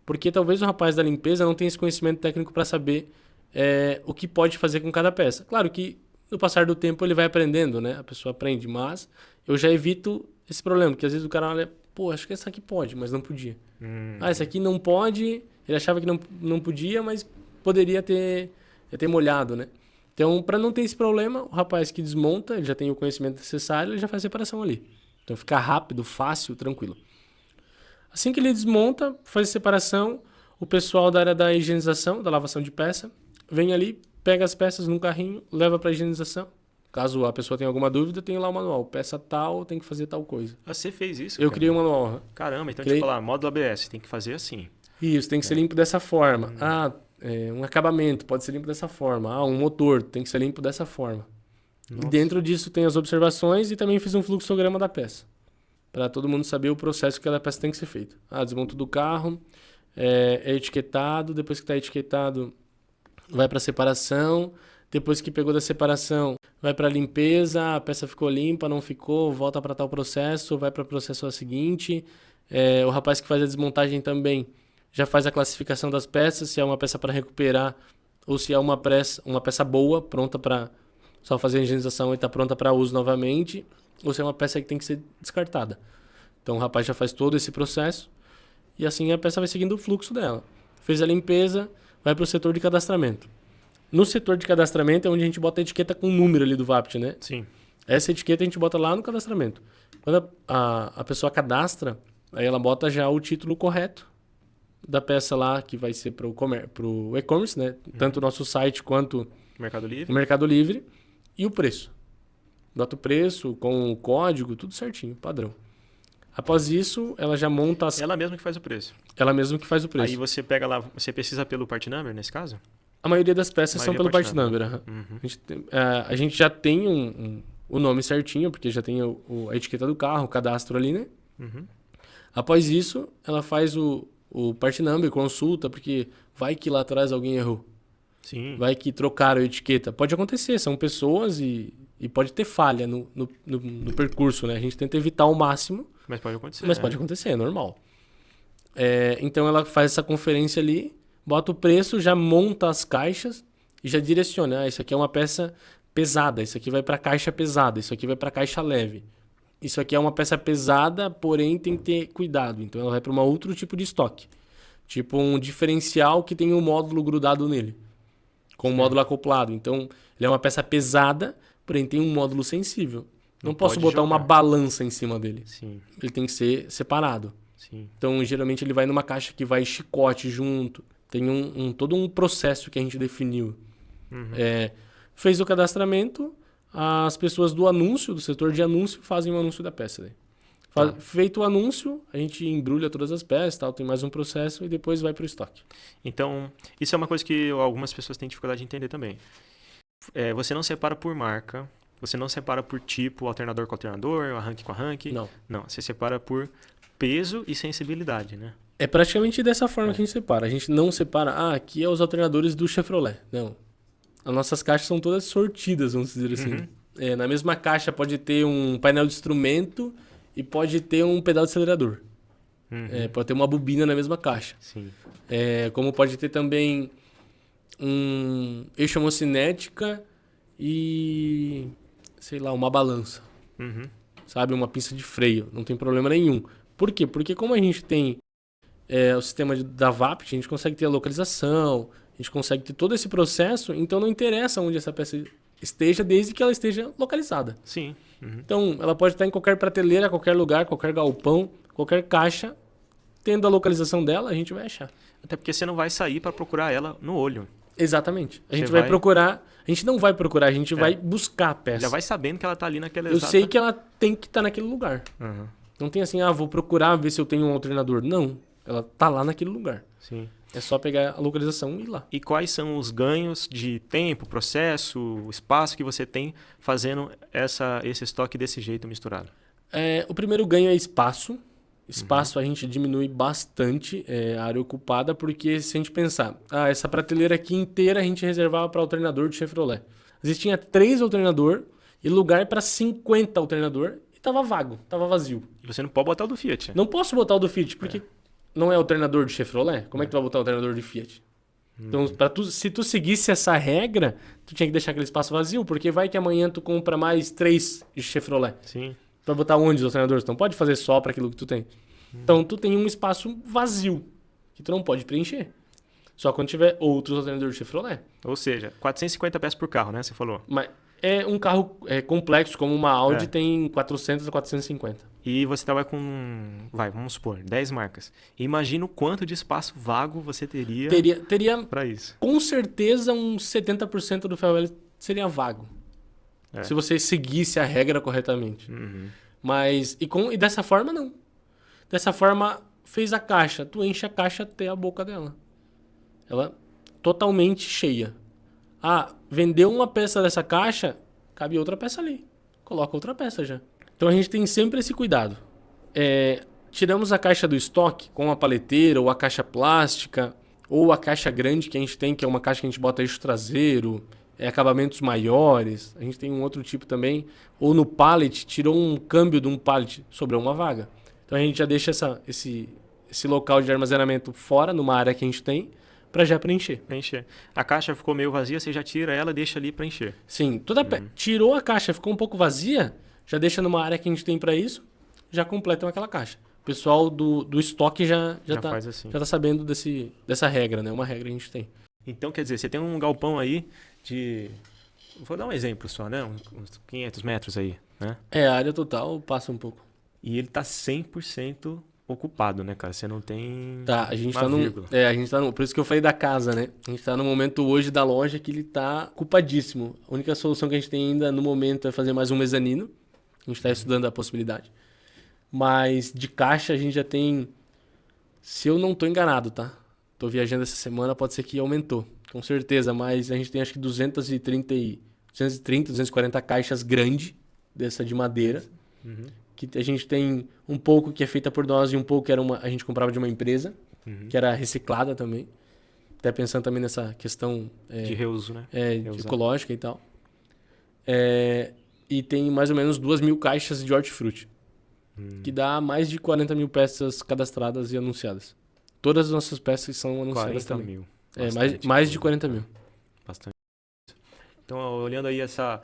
Porque talvez o rapaz da limpeza não tenha esse conhecimento técnico para saber o que pode fazer com cada peça. Claro que no passar do tempo ele vai aprendendo, né? A pessoa aprende, mas eu já evito esse problema, porque às vezes o cara olha, pô, acho que essa aqui pode, mas não podia. Essa aqui não pode, ele achava que não podia, mas poderia ter molhado, né? Então, para não ter esse problema, o rapaz que desmonta, ele já tem o conhecimento necessário, ele já faz a separação ali. Então, fica rápido, fácil, tranquilo. Assim que ele desmonta, faz a separação, o pessoal da área da higienização, da lavação de peça, vem ali, pega as peças num carrinho, leva para higienização. Caso a pessoa tenha alguma dúvida, tem lá o manual. Peça tal, tem que fazer tal coisa. Você fez isso, Eu criei o manual. Caramba, então tipo lá, módulo ABS, tem que fazer assim. Isso, tem que ser limpo dessa forma. Um acabamento pode ser limpo dessa forma. Um motor tem que ser limpo dessa forma. Nossa. E dentro disso tem as observações e também fiz um fluxograma da peça. Para todo mundo saber o processo que cada peça tem que ser feito. Desmonto do carro, é etiquetado, depois que está etiquetado vai para separação, depois que pegou da separação vai para limpeza, a peça ficou limpa, não ficou, volta para tal processo, vai para o processo seguinte. O rapaz que faz a desmontagem também já faz a classificação das peças, se é uma peça para recuperar ou se é uma peça boa, pronta para só fazer a higienização e está pronta para uso novamente, ou se é uma peça que tem que ser descartada. Então o rapaz já faz todo esse processo e assim a peça vai seguindo o fluxo dela. Fez a limpeza, vai para o setor de cadastramento. No setor de cadastramento é onde a gente bota a etiqueta com o número ali do Vapt, né? Sim. Essa etiqueta a gente bota lá no cadastramento. Quando a pessoa cadastra, aí ela bota já o título correto da peça lá, que vai ser para o e-commerce, né? Tanto o nosso site quanto o Mercado Livre. E o preço. Bota o preço com o código, tudo certinho, padrão. Após isso, ela já monta as... Ela mesma que faz o preço. Ela mesma que faz o preço. Aí você pega lá, você precisa pelo part number nesse caso? A maioria das peças são pelo part number. A gente já tem o nome certinho, porque já tem a etiqueta do carro, o cadastro ali, né? Após isso, ela faz o part number, consulta, porque vai que lá atrás alguém errou. Sim. Vai que trocaram a etiqueta. Pode acontecer, são pessoas e pode ter falha no percurso, né? A gente tenta evitar ao máximo. Mas pode acontecer. Mas pode acontecer, é normal. Então ela faz essa conferência ali, bota o preço, já monta as caixas e já direciona. Isso aqui é uma peça pesada, isso aqui vai para caixa pesada, isso aqui vai para caixa leve. Isso aqui é uma peça pesada, porém tem que ter cuidado. Então ela vai para um outro tipo de estoque. Tipo um diferencial que tem um módulo grudado nele. Com um módulo acoplado. Então ele é uma peça pesada, porém tem um módulo sensível. Não posso botar uma balança em cima dele. Sim. Ele tem que ser separado. Sim. Então geralmente ele vai numa caixa que vai chicote junto. Tem todo um processo que a gente definiu. Fez o cadastramento, as pessoas do anúncio, do setor de anúncio, fazem o anúncio da peça. Daí. Feito o anúncio, a gente embrulha todas as peças, tal, tem mais um processo e depois vai para o estoque. Então, isso é uma coisa que algumas pessoas têm dificuldade de entender também. Você não separa por marca, você não separa por tipo, alternador com alternador, arranque com arranque. Não, você separa por peso e sensibilidade, né? É praticamente dessa forma que a gente separa. A gente não separa, aqui é os alternadores do Chevrolet. Não. As nossas caixas são todas sortidas, vamos dizer assim. Na mesma caixa pode ter um painel de instrumento e pode ter um pedal de acelerador. Pode ter uma bobina na mesma caixa. Sim. Como pode ter também um eixo homocinética e, sei lá, uma balança. Sabe? Uma pinça de freio. Não tem problema nenhum. Por quê? Porque como a gente tem o sistema da VAPT, a gente consegue ter a localização, a gente consegue ter todo esse processo, então não interessa onde essa peça esteja, desde que ela esteja localizada. Sim. Então, ela pode estar em qualquer prateleira, qualquer lugar, qualquer galpão, qualquer caixa. Tendo a localização dela, a gente vai achar. Até porque você não vai sair para procurar ela no olho. Exatamente. A gente vai procurar... A gente não vai procurar, a gente vai buscar a peça. Já vai sabendo que ela está ali naquela Eu sei que ela tem que estar naquele lugar. Não tem assim, vou procurar, ver se eu tenho um alternador. Não. Ela tá lá naquele lugar. Sim. É só pegar a localização e ir lá. E quais são os ganhos de tempo, processo, espaço que você tem fazendo esse estoque desse jeito misturado? O primeiro ganho é espaço. Espaço a gente diminui bastante a área ocupada, porque se a gente pensar, essa prateleira aqui inteira a gente reservava para alternador de Chevrolet. Às vezes tinha 3 alternador e lugar para 50 alternador e tava vago, tava vazio. E você não pode botar o do Fiat. Não posso botar o do Fiat, porque não é alternador de Chevrolet. Como é que tu vai botar o alternador de Fiat? Então, se tu seguisse essa regra, tu tinha que deixar aquele espaço vazio, porque vai que amanhã tu compra mais 3 de Chevrolet. Sim. Tu vai botar onde os alternadores? Tu não pode fazer só para aquilo que tu tem. Então, tu tem um espaço vazio, que tu não pode preencher. Só quando tiver outros alternadores de Chevrolet. Ou seja, 450 peças por carro, né? Você falou. Mas é um carro complexo, como uma Audi, tem 400 a 450. E você trabalha com, vamos supor, 10 marcas. Imagina o quanto de espaço vago você teria para isso. Com certeza, uns 70% do ferro velho seria vago. Se você seguisse a regra corretamente. Mas, e dessa forma, não. Dessa forma, fez a caixa. Tu enche a caixa até a boca dela. Ela totalmente cheia. Vendeu uma peça dessa caixa, cabe outra peça ali. Coloca outra peça já. Então a gente tem sempre esse cuidado. Tiramos a caixa do estoque com a paleteira ou a caixa plástica ou a caixa grande que a gente tem, que é uma caixa que a gente bota eixo traseiro, acabamentos maiores. A gente tem um outro tipo também. Ou no pallet, tirou um câmbio de um pallet, sobrou uma vaga. Então a gente já deixa esse local de armazenamento fora, numa área que a gente tem, para já preencher. A caixa ficou meio vazia, você já tira ela e deixa ali para encher. Sim. Tirou a caixa, ficou um pouco vazia, já deixa numa área que a gente tem para isso, já completam aquela caixa. O pessoal do estoque já tá sabendo dessa regra, né? Uma regra que a gente tem. Então, quer dizer, você tem um galpão aí de... Vou dar um exemplo só, né? Uns 500 metros aí, né? A área total passa um pouco. E ele tá 100% ocupado, né, cara? Você não tem a gente tá por isso que eu falei da casa, né? A gente tá no momento hoje da loja que ele tá ocupadíssimo. A única solução que a gente tem ainda no momento é fazer mais um mezanino. A gente tá estudando a possibilidade. Mas de caixa a gente já tem... Se eu não tô enganado, tá? Tô viajando essa semana, pode ser que aumentou. Com certeza, mas a gente tem acho que 230, 240 caixas grandes, dessa de madeira. Que a gente tem um pouco que é feita por nós e um pouco que a gente comprava de uma empresa, que era reciclada também. Até pensando também nessa questão... de reuso, né? Ecológica e tal. E tem mais ou menos 2.000 caixas de hortifruti. Que dá mais de 40 mil peças cadastradas e anunciadas. Todas as nossas peças são anunciadas 40 também. Mil. Mais de 40 mil. Bastante. Então, olhando aí essa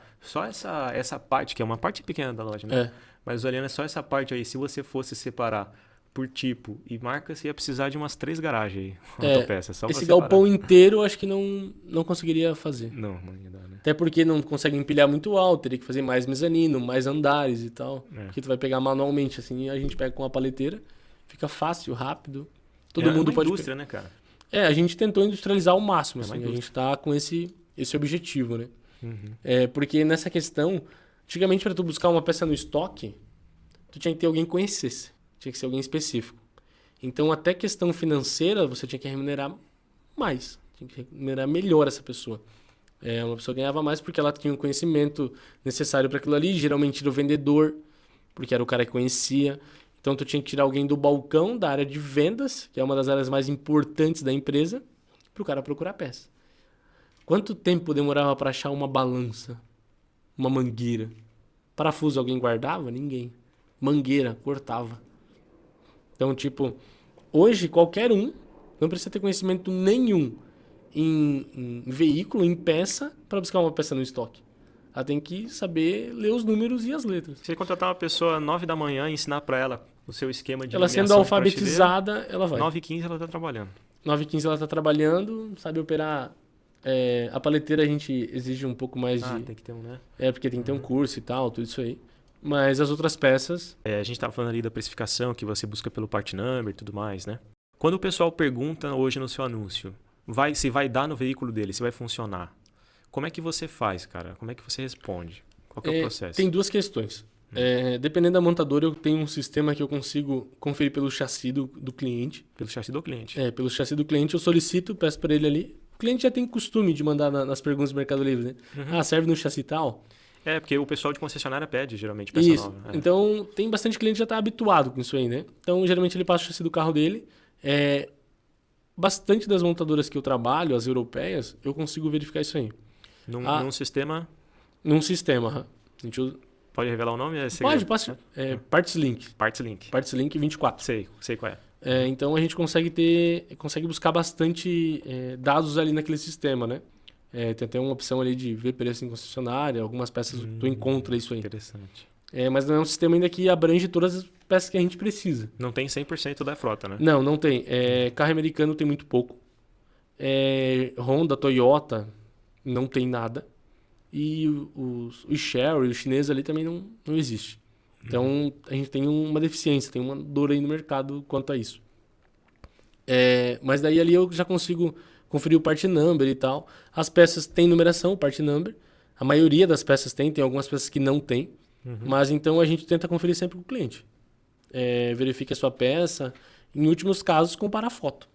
parte, que é uma parte pequena da loja, né? Mas olhando só essa parte aí, se você fosse separar por tipo e marca, você ia precisar de umas 3 garagens aí. Autopeça, só esse galpão inteiro eu acho que não conseguiria fazer. Não ia dar, né? Até porque não consegue empilhar muito alto, teria que fazer mais mezanino, mais andares e tal. Porque tu vai pegar manualmente, assim, e a gente pega com a paleteira, fica fácil, rápido. Todo mundo pode... indústria, né, cara? A gente tentou industrializar ao máximo, É uma assim, a indústria. gente tá com esse objetivo, né? Uhum. Porque nessa questão, antigamente para tu buscar uma peça no estoque, tu tinha que ter alguém que conhecesse, tinha que ser alguém específico. Então, até questão financeira, você tinha que remunerar mais, tinha que remunerar melhor essa pessoa. Uma pessoa ganhava mais porque ela tinha o conhecimento necessário para aquilo ali, geralmente era o vendedor, porque era o cara que conhecia. Então, tu tinha que tirar alguém do balcão, da área de vendas, que é uma das áreas mais importantes da empresa, para o cara procurar peça. Quanto tempo demorava para achar uma balança, uma mangueira? Parafuso alguém guardava? Ninguém. Mangueira, cortava. Então, tipo, hoje qualquer um não precisa ter conhecimento nenhum em veículo, em peça, para buscar uma peça no estoque. Ela tem que saber ler os números e as letras. Se você contratar uma pessoa 9 da manhã e ensinar para ela o seu esquema de Ela sendo nomeação de prateleira, alfabetizada, ela vai. 9h15 ela está trabalhando. 9h15 ela está trabalhando, sabe operar. A paleteira a gente exige um pouco mais de... Tem que ter um, né? porque tem que ter um curso e tal, tudo isso aí. Mas as outras peças... A gente estava falando ali da precificação que você busca pelo part number e tudo mais, né? Quando o pessoal pergunta hoje no seu anúncio, se vai dar no veículo dele, se vai funcionar, como é que você faz, cara? Como é que você responde? Qual que é o processo? Tem duas questões. Dependendo da montadora, eu tenho um sistema que eu consigo conferir pelo chassi do cliente. Pelo chassi do cliente. Pelo chassi do cliente, eu solicito, peço para ele ali. O cliente já tem costume de mandar nas perguntas do Mercado Livre, né? Serve no chassi tal? Porque o pessoal de concessionária pede, geralmente, peça Isso. nova. Então, tem bastante cliente que já está habituado com isso aí, né? Então, geralmente, ele passa o chassi do carro dele. Bastante das montadoras que eu trabalho, as europeias, eu consigo verificar isso aí. Num sistema... Num sistema. A gente usa... Pode revelar o nome? Pode. Parts Link. Parts Link. Parts Link 24. Sei qual é. Então, a gente consegue buscar bastante dados ali naquele sistema, né? Tem até uma opção ali de ver preço em concessionária, algumas peças tu encontra isso aí. Interessante. Mas não é um sistema ainda que abrange todas as peças que a gente precisa. Não tem 100% da frota, né? Não tem. Carro americano tem muito pouco. Honda, Toyota, não tem nada. E os Chery, os chineses ali também não existe. Então, a gente tem uma deficiência, tem uma dor aí no mercado quanto a isso. Mas daí ali eu já consigo conferir o part number e tal. As peças têm numeração, o part number. A maioria das peças tem algumas peças que não tem. Mas então a gente tenta conferir sempre com o cliente. Verifique a sua peça. Em últimos casos, compara a foto.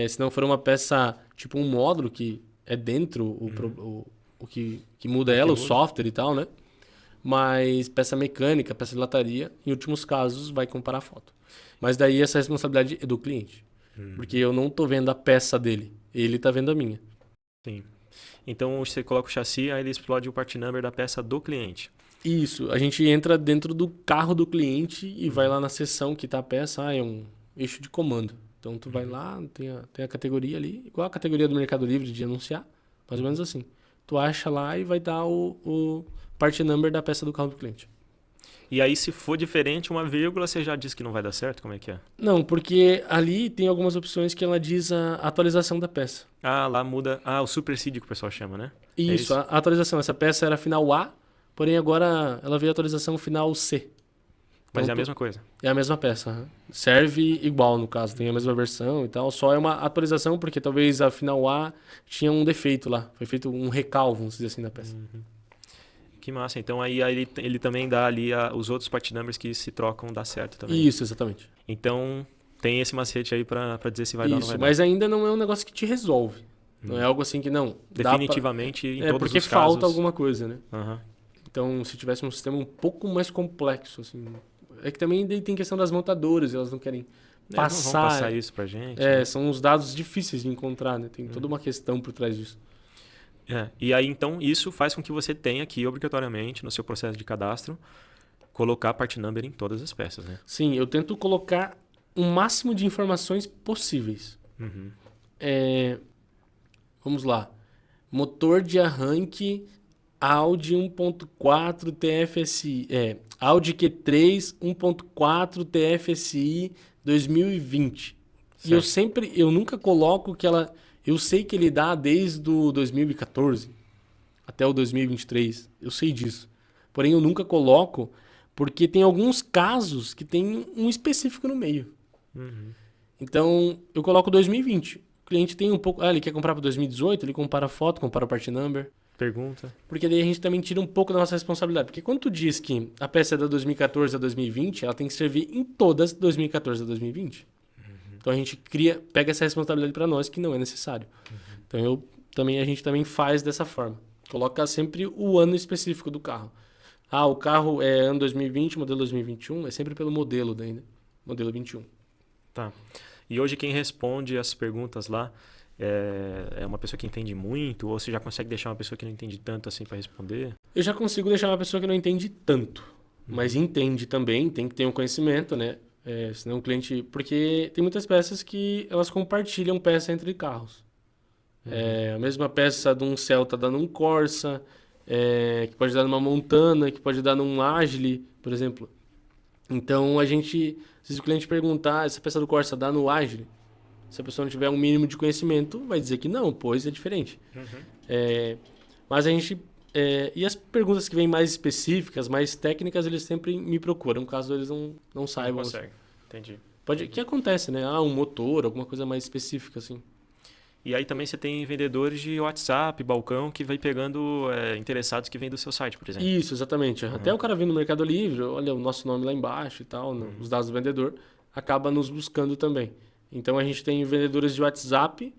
Se não for uma peça, tipo um módulo que é dentro o que muda ela, o software e tal, né? Mas peça mecânica, peça de lataria, em últimos casos, vai comparar a foto. Mas daí essa responsabilidade é do cliente. Porque eu não tô vendo a peça dele, ele tá vendo a minha. Sim. Então você coloca o chassi, aí ele explode o part number da peça do cliente. Isso, a gente entra dentro do carro do cliente e vai lá na seção que tá a peça, é um eixo de comando. Então tu vai lá, tem a categoria ali, igual a categoria do Mercado Livre de anunciar, mais ou menos assim. Tu acha lá e vai dar o part number da peça do carro do cliente. E aí, se for diferente, uma vírgula, você já disse que não vai dar certo? Como é que é? Não, porque ali tem algumas opções que ela diz a atualização da peça. Lá muda... o supersídio que o pessoal chama, né? Isso, a atualização. Essa peça era final A, porém agora ela veio a atualização final C. Mas Então, é a mesma coisa? É a mesma peça. Serve igual, no caso. Tem a mesma versão e tal. Só é uma atualização porque talvez a final A tinha um defeito lá. Foi feito um recal, vamos dizer assim, da peça. Que massa. Então aí ele também dá ali os outros part numbers que se trocam, dá certo também. Isso, exatamente. Então tem esse macete aí pra dizer se vai dar ou não vai dar. Mas ainda não é um negócio que te resolve. Não é algo assim que não... Definitivamente em todos porque os casos. falta alguma coisa, né? Uhum. Então, se tivesse um sistema um pouco mais complexo, assim... É que também tem questão das montadoras, elas não querem passar... Não vão passar isso pra gente. São os dados difíceis de encontrar, né? Tem toda uma questão por trás disso. E aí, então, isso faz com que você tenha que, obrigatoriamente, no seu processo de cadastro, colocar part number em todas as peças, né? Sim, eu tento colocar o máximo de informações possíveis. Vamos lá. Motor de arranque Audi 1.4 TFSI. Audi Q3 1.4 TFSI 2020. Certo. E eu nunca coloco que ela... Eu sei que ele dá desde o 2014 até o 2023. Eu sei disso. Porém, eu nunca coloco porque tem alguns casos que tem um específico no meio. Então, eu coloco 2020. O cliente tem um pouco... ele quer comprar para 2018, ele compara a foto, compara o part number. Pergunta. Porque daí a gente também tira um pouco da nossa responsabilidade. Porque quando tu diz que a peça é da 2014 a 2020, ela tem que servir em todas 2014 a 2020. Então a gente pega essa responsabilidade para nós que não é necessário. Então a gente também faz dessa forma. Coloca sempre o ano específico do carro. O carro é ano 2020, modelo 2021, é sempre pelo modelo daí, né? Modelo 21. Tá. E hoje quem responde as perguntas lá é uma pessoa que entende muito, ou você já consegue deixar uma pessoa que não entende tanto assim para responder? Eu já consigo deixar uma pessoa que não entende tanto, mas entende também, tem que ter um conhecimento, né? Senão o cliente... Porque tem muitas peças que elas compartilham peça entre carros. A mesma peça de um Celta dá num Corsa, que pode dar numa Montana, que pode dar num Agile, por exemplo. Então, se o cliente perguntar, essa peça do Corsa dá no Agile, se a pessoa não tiver um mínimo de conhecimento, vai dizer que não, pois é diferente. Mas a gente... e as perguntas que vêm mais específicas, mais técnicas, eles sempre me procuram, caso eles não saibam. Não consegue. Entendi. Que acontece, né? Um motor, alguma coisa mais específica, assim. E aí também você tem vendedores de WhatsApp, balcão, que vai pegando interessados que vêm do seu site, por exemplo. Isso, exatamente. Até o cara vem no Mercado Livre, olha o nosso nome lá embaixo e tal, os dados do vendedor, acaba nos buscando também. Então a gente tem vendedores de WhatsApp,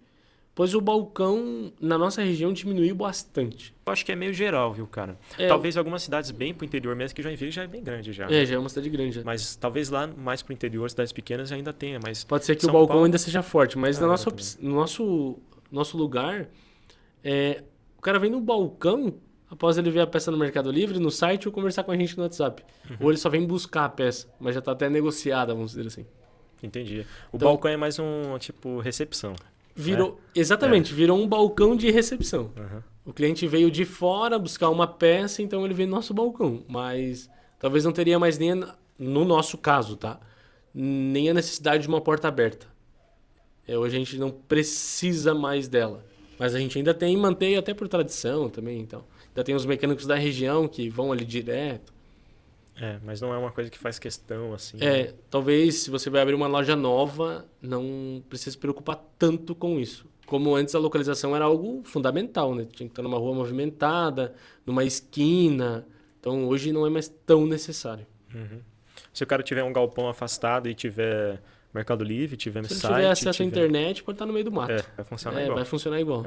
pois o balcão na nossa região diminuiu bastante. Eu acho que é meio geral, viu, cara? Talvez algumas cidades bem pro interior mesmo, que Joinville já é bem grande já. Já é uma cidade grande. Mas talvez lá mais pro interior, cidades pequenas ainda tenha, mas... Pode ser que São o balcão Paulo... ainda seja forte, mas no nosso lugar, o cara vem no balcão, após ele ver a peça no Mercado Livre, no site, ou conversar com a gente no WhatsApp. Ou ele só vem buscar a peça, mas já tá até negociada, vamos dizer assim. Entendi. O balcão é mais um, tipo, recepção. Exatamente, virou um balcão de recepção. Uhum. O cliente veio de fora buscar uma peça, então ele veio no nosso balcão. Mas talvez não teria mais nem, no nosso caso, tá? Nem a necessidade de uma porta aberta. Hoje a gente não precisa mais dela. Mas a gente ainda mantém até por tradição também, então. Ainda tem os mecânicos da região que vão ali direto. Mas não é uma coisa que faz questão, assim. Talvez se você vai abrir uma loja nova, não precisa se preocupar tanto com isso. Como antes a localização era algo fundamental, né? Tinha que estar numa rua movimentada, numa esquina. Então hoje não é mais tão necessário. Uhum. Se o cara tiver um galpão afastado e tiver Mercado Livre, tiver site... Se ele tiver acesso à internet, pode estar no meio do mato. Vai funcionar igual. Vai funcionar igual.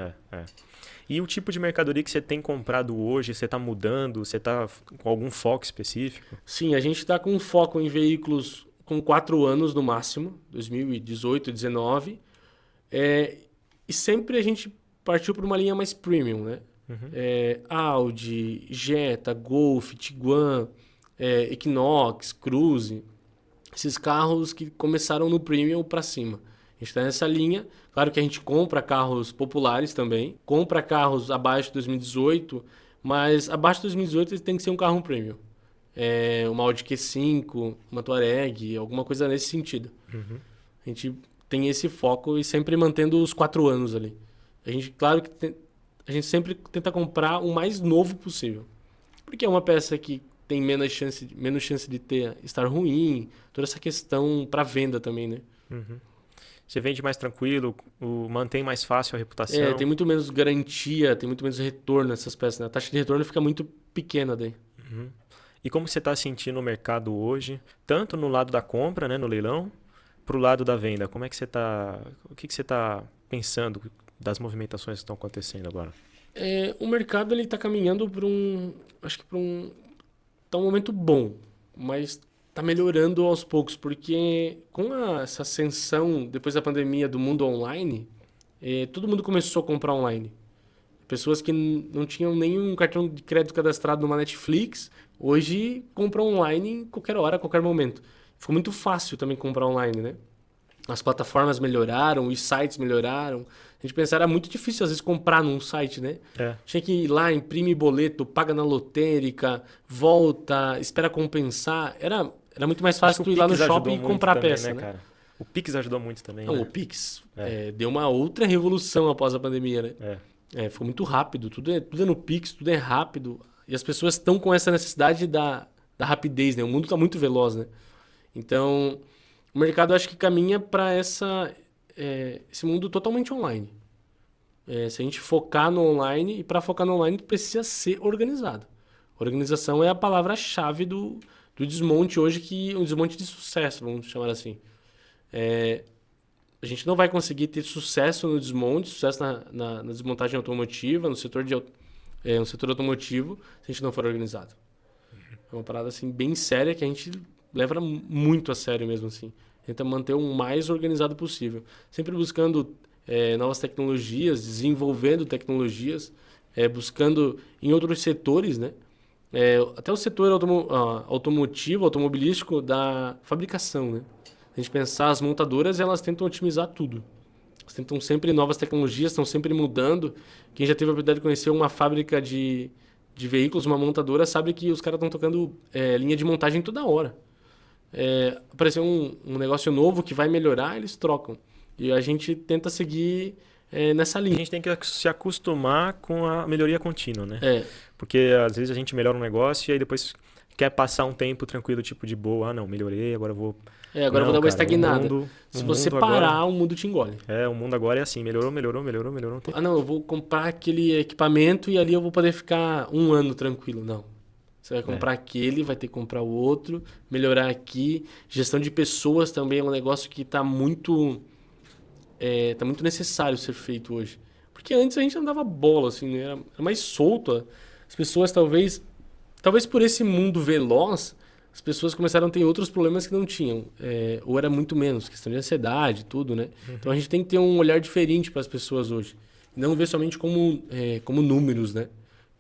E o tipo de mercadoria que você tem comprado hoje, você está mudando, você está com algum foco específico? Sim, a gente está com foco em veículos com 4 anos no máximo, 2018, 2019. E sempre a gente partiu para uma linha mais premium, né? Audi, Jetta, Golf, Tiguan, Equinox, Cruze. Esses carros que começaram no premium para cima. A gente está nessa linha. Claro que a gente compra carros populares também. Compra carros abaixo de 2018. Mas abaixo de 2018 tem que ser um carro premium. Uma Audi Q5, uma Touareg, alguma coisa nesse sentido. A gente tem esse foco e sempre mantendo os 4 anos ali. Claro que a gente sempre tenta comprar o mais novo possível. Porque é uma peça que tem menos chance de estar ruim. Toda essa questão para venda também, né? Você vende mais tranquilo, mantém mais fácil a reputação. Tem muito menos garantia, tem muito menos retorno nessas peças, né? A taxa de retorno fica muito pequena daí. E como você está sentindo o mercado hoje, tanto no lado da compra, né, no leilão, para o lado da venda? Como é que você está... O que você está pensando das movimentações que estão acontecendo agora? O mercado está caminhando para tá um momento bom, mas tá melhorando aos poucos, porque com essa ascensão depois da pandemia do mundo online, todo mundo começou a comprar online. Pessoas que não tinham nenhum cartão de crédito cadastrado numa Netflix, hoje compram online em qualquer hora, a qualquer momento. Ficou muito fácil também comprar online, né? As plataformas melhoraram, os sites melhoraram. A gente pensava, era muito difícil às vezes comprar num site, né? Tinha que ir lá, imprime boleto, paga na lotérica, volta, espera compensar. Era muito mais fácil tu ir lá no shopping e comprar a peça, né? Cara? O Pix ajudou muito também, Não, né? O Pix deu uma outra revolução após a pandemia, né? Ficou muito rápido, tudo é no Pix, tudo é rápido. E as pessoas estão com essa necessidade da rapidez, né? O mundo está muito veloz, né? Então, o mercado acho que caminha para esse mundo totalmente online. Se a gente focar no online, e para focar no online precisa ser organizado. Organização é a palavra-chave do desmonte hoje, que um desmonte de sucesso, vamos chamar assim. A gente não vai conseguir ter sucesso no desmonte, sucesso na desmontagem automotiva, no setor automotivo, se a gente não for organizado. É uma parada assim, bem séria que a gente leva muito a sério mesmo. Assim. Tenta manter o mais organizado possível. Sempre buscando novas tecnologias, desenvolvendo tecnologias, buscando em outros setores, né? Até o setor automotivo, automobilístico da fabricação, né? A gente pensar, as montadoras, elas tentam otimizar tudo. Elas tentam sempre novas tecnologias, estão sempre mudando. Quem já teve a oportunidade de conhecer uma fábrica de veículos, uma montadora, sabe que os caras estão tocando linha de montagem toda hora. Apareceu um negócio novo que vai melhorar, eles trocam. E a gente tenta seguir nessa linha. A gente tem que se acostumar com a melhoria contínua, né? Porque às vezes a gente melhora um negócio e aí depois quer passar um tempo tranquilo, tipo de boa. Ah, não, melhorei, agora vou... agora eu vou dar uma estagnada. Se você parar, agora... o mundo te engole. O mundo agora é assim, melhorou. Ah, não, eu vou comprar aquele equipamento e ali eu vou poder ficar 1 ano tranquilo. Não. Você vai comprar aquele, vai ter que comprar o outro, melhorar aqui. Gestão de pessoas também é um negócio que está muito necessário ser feito hoje. Porque antes a gente não dava bola, assim, né? Era mais solto. As pessoas talvez por esse mundo veloz, as pessoas começaram a ter outros problemas que não tinham. Ou era muito menos, questão de ansiedade, tudo, né? Uhum. Então a gente tem que ter um olhar diferente para as pessoas hoje. Não ver somente como números, né?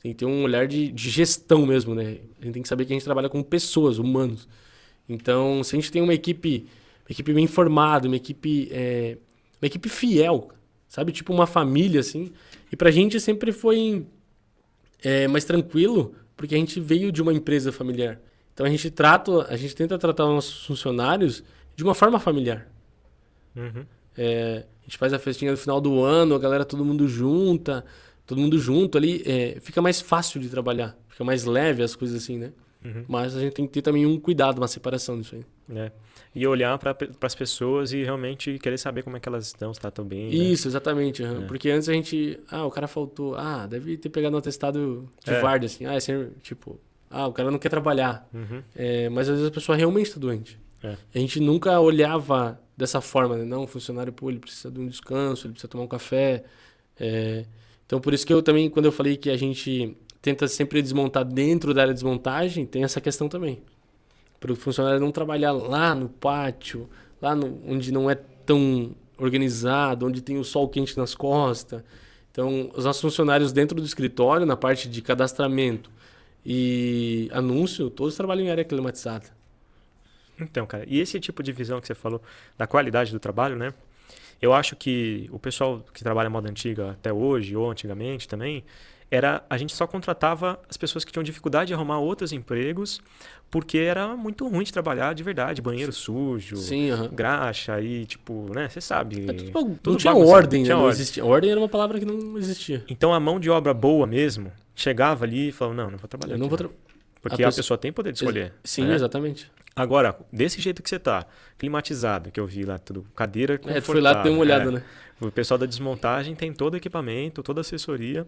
Tem que ter um olhar de gestão mesmo, né? A gente tem que saber que a gente trabalha com pessoas, humanos. Então, se a gente tem uma equipe bem formada, uma equipe fiel, sabe? Tipo uma família, assim. E pra gente sempre foi mais tranquilo, porque a gente veio de uma empresa familiar. Então a gente tenta tratar os nossos funcionários de uma forma familiar. Uhum. A gente faz a festinha no final do ano, a galera, todo mundo junto ali, fica mais fácil de trabalhar, fica mais leve as coisas assim, né? Uhum. Mas a gente tem que ter também um cuidado, uma separação disso aí. E olhar para as pessoas e realmente querer saber como é que elas estão, se estão bem. Isso, né? Exatamente. Porque antes a gente... o cara faltou. Deve ter pegado um atestado de várzea, assim. O cara não quer trabalhar. Uhum. Mas às vezes a pessoa realmente está doente. A gente nunca olhava dessa forma, né? Não, o funcionário, ele precisa de um descanso, ele precisa tomar um café. Então, por isso que eu também, quando eu falei que a gente tenta sempre desmontar dentro da área de desmontagem, tem essa questão também. Para o funcionário não trabalhar lá no pátio, onde não é tão organizado, onde tem o sol quente nas costas. Então, os nossos funcionários dentro do escritório, na parte de cadastramento e anúncio, todos trabalham em área climatizada. Então, cara, e esse tipo de visão que você falou da qualidade do trabalho, né? Eu acho que o pessoal que trabalha moda antiga até hoje, ou antigamente também, a gente só contratava as pessoas que tinham dificuldade de arrumar outros empregos, porque era muito ruim de trabalhar de verdade, banheiro sujo, graxa e né, você sabe. Não tinha ordem, né? Não existia. Ordem era uma palavra que não existia. Então a mão de obra boa mesmo chegava ali e falava, não vou trabalhar aqui. Porque a pessoa tem poder de escolher. Sim, né? Exatamente. Agora, desse jeito que você tá, climatizado, que eu vi lá, tudo, cadeira confortável. Tu foi lá e deu uma olhada, né? O pessoal da desmontagem tem todo o equipamento, toda a assessoria.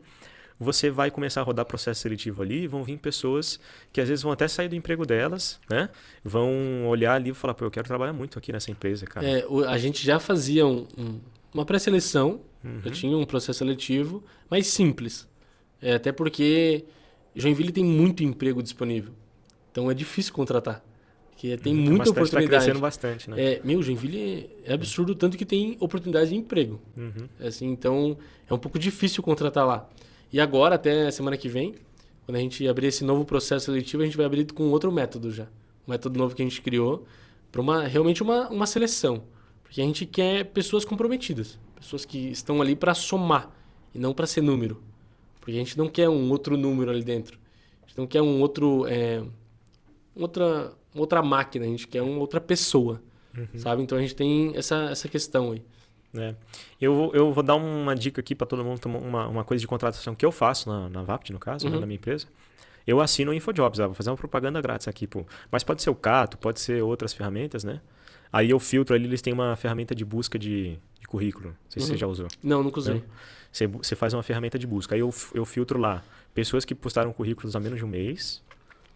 Você vai começar a rodar processo seletivo ali e vão vir pessoas que às vezes vão até sair do emprego delas, né? Vão olhar ali e falar, eu quero trabalhar muito aqui nessa empresa, cara. A gente já fazia uma pré-seleção, já tinha um processo seletivo, mais simples. Até porque Joinville tem muito emprego disponível. Então é difícil contratar. Porque tem muita oportunidade. Está crescendo bastante, né? Joinville é absurdo tanto que tem oportunidade de emprego. Assim, então é um pouco difícil contratar lá. E agora, até semana que vem, quando a gente abrir esse novo processo seletivo, a gente vai abrir com outro método já. Um método novo que a gente criou para realmente uma seleção. Porque a gente quer pessoas comprometidas. Pessoas que estão ali para somar e não para ser número. Porque a gente não quer um outro número ali dentro. A gente não quer outra máquina, a gente quer uma outra pessoa. Sabe? Então a gente tem essa questão aí. Eu vou dar uma dica aqui para todo mundo, uma coisa de contratação que eu faço na Vapt, no caso, né, na minha empresa. Eu assino o InfoJobs, vou fazer uma propaganda grátis aqui, mas pode ser o Cato, pode ser outras ferramentas, né? Aí eu filtro ali, eles têm uma ferramenta de busca de currículo. Não sei se você já usou. Não, nunca usei. Né? Você faz uma ferramenta de busca. Aí eu filtro lá pessoas que postaram currículos há menos de um mês,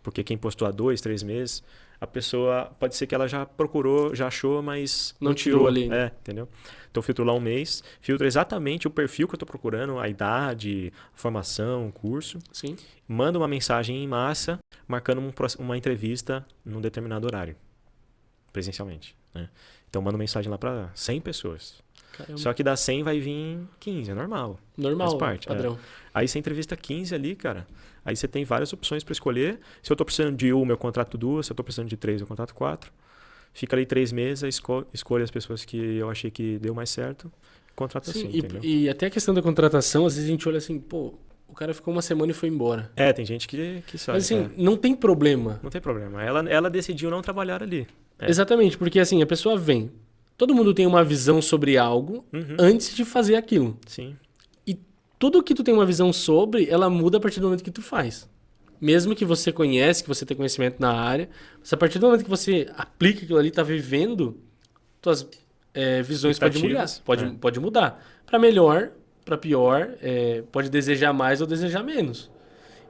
porque quem postou há 2, 3 meses, a pessoa pode ser que ela já procurou, já achou, mas não tirou ali. Entendeu? Então eu filtro lá um mês, filtro exatamente o perfil que eu estou procurando, a idade, a formação, o curso. Sim. Mando uma mensagem em massa, marcando uma entrevista num determinado horário, presencialmente. Né? Então mando mensagem lá para 100 pessoas. Caramba. Só que das 100 vai vir 15, é normal. Normal, faz parte, padrão. Aí você entrevista 15 ali, cara. Aí você tem várias opções para escolher. Se eu tô precisando de uma, eu contrato 2. Se eu tô precisando de 3, eu contrato 4. Fica ali 3 meses, escolho as pessoas que eu achei que deu mais certo. Contrato assim, entendeu? E até a questão da contratação, às vezes a gente olha assim, pô, o cara ficou uma semana e foi embora. Tem gente que sabe. Mas assim, não tem problema. Não tem problema. Ela decidiu não trabalhar ali. Exatamente, porque assim, a pessoa vem. Todo mundo tem uma visão sobre algo antes de fazer aquilo. Sim. E tudo que tu tem uma visão sobre, ela muda a partir do momento que tu faz. Mesmo que você conhece, que você tem conhecimento na área, mas a partir do momento que você aplica aquilo ali, tá vivendo, tuas visões podem mudar. Pode mudar. Para melhor, para pior, pode desejar mais ou desejar menos.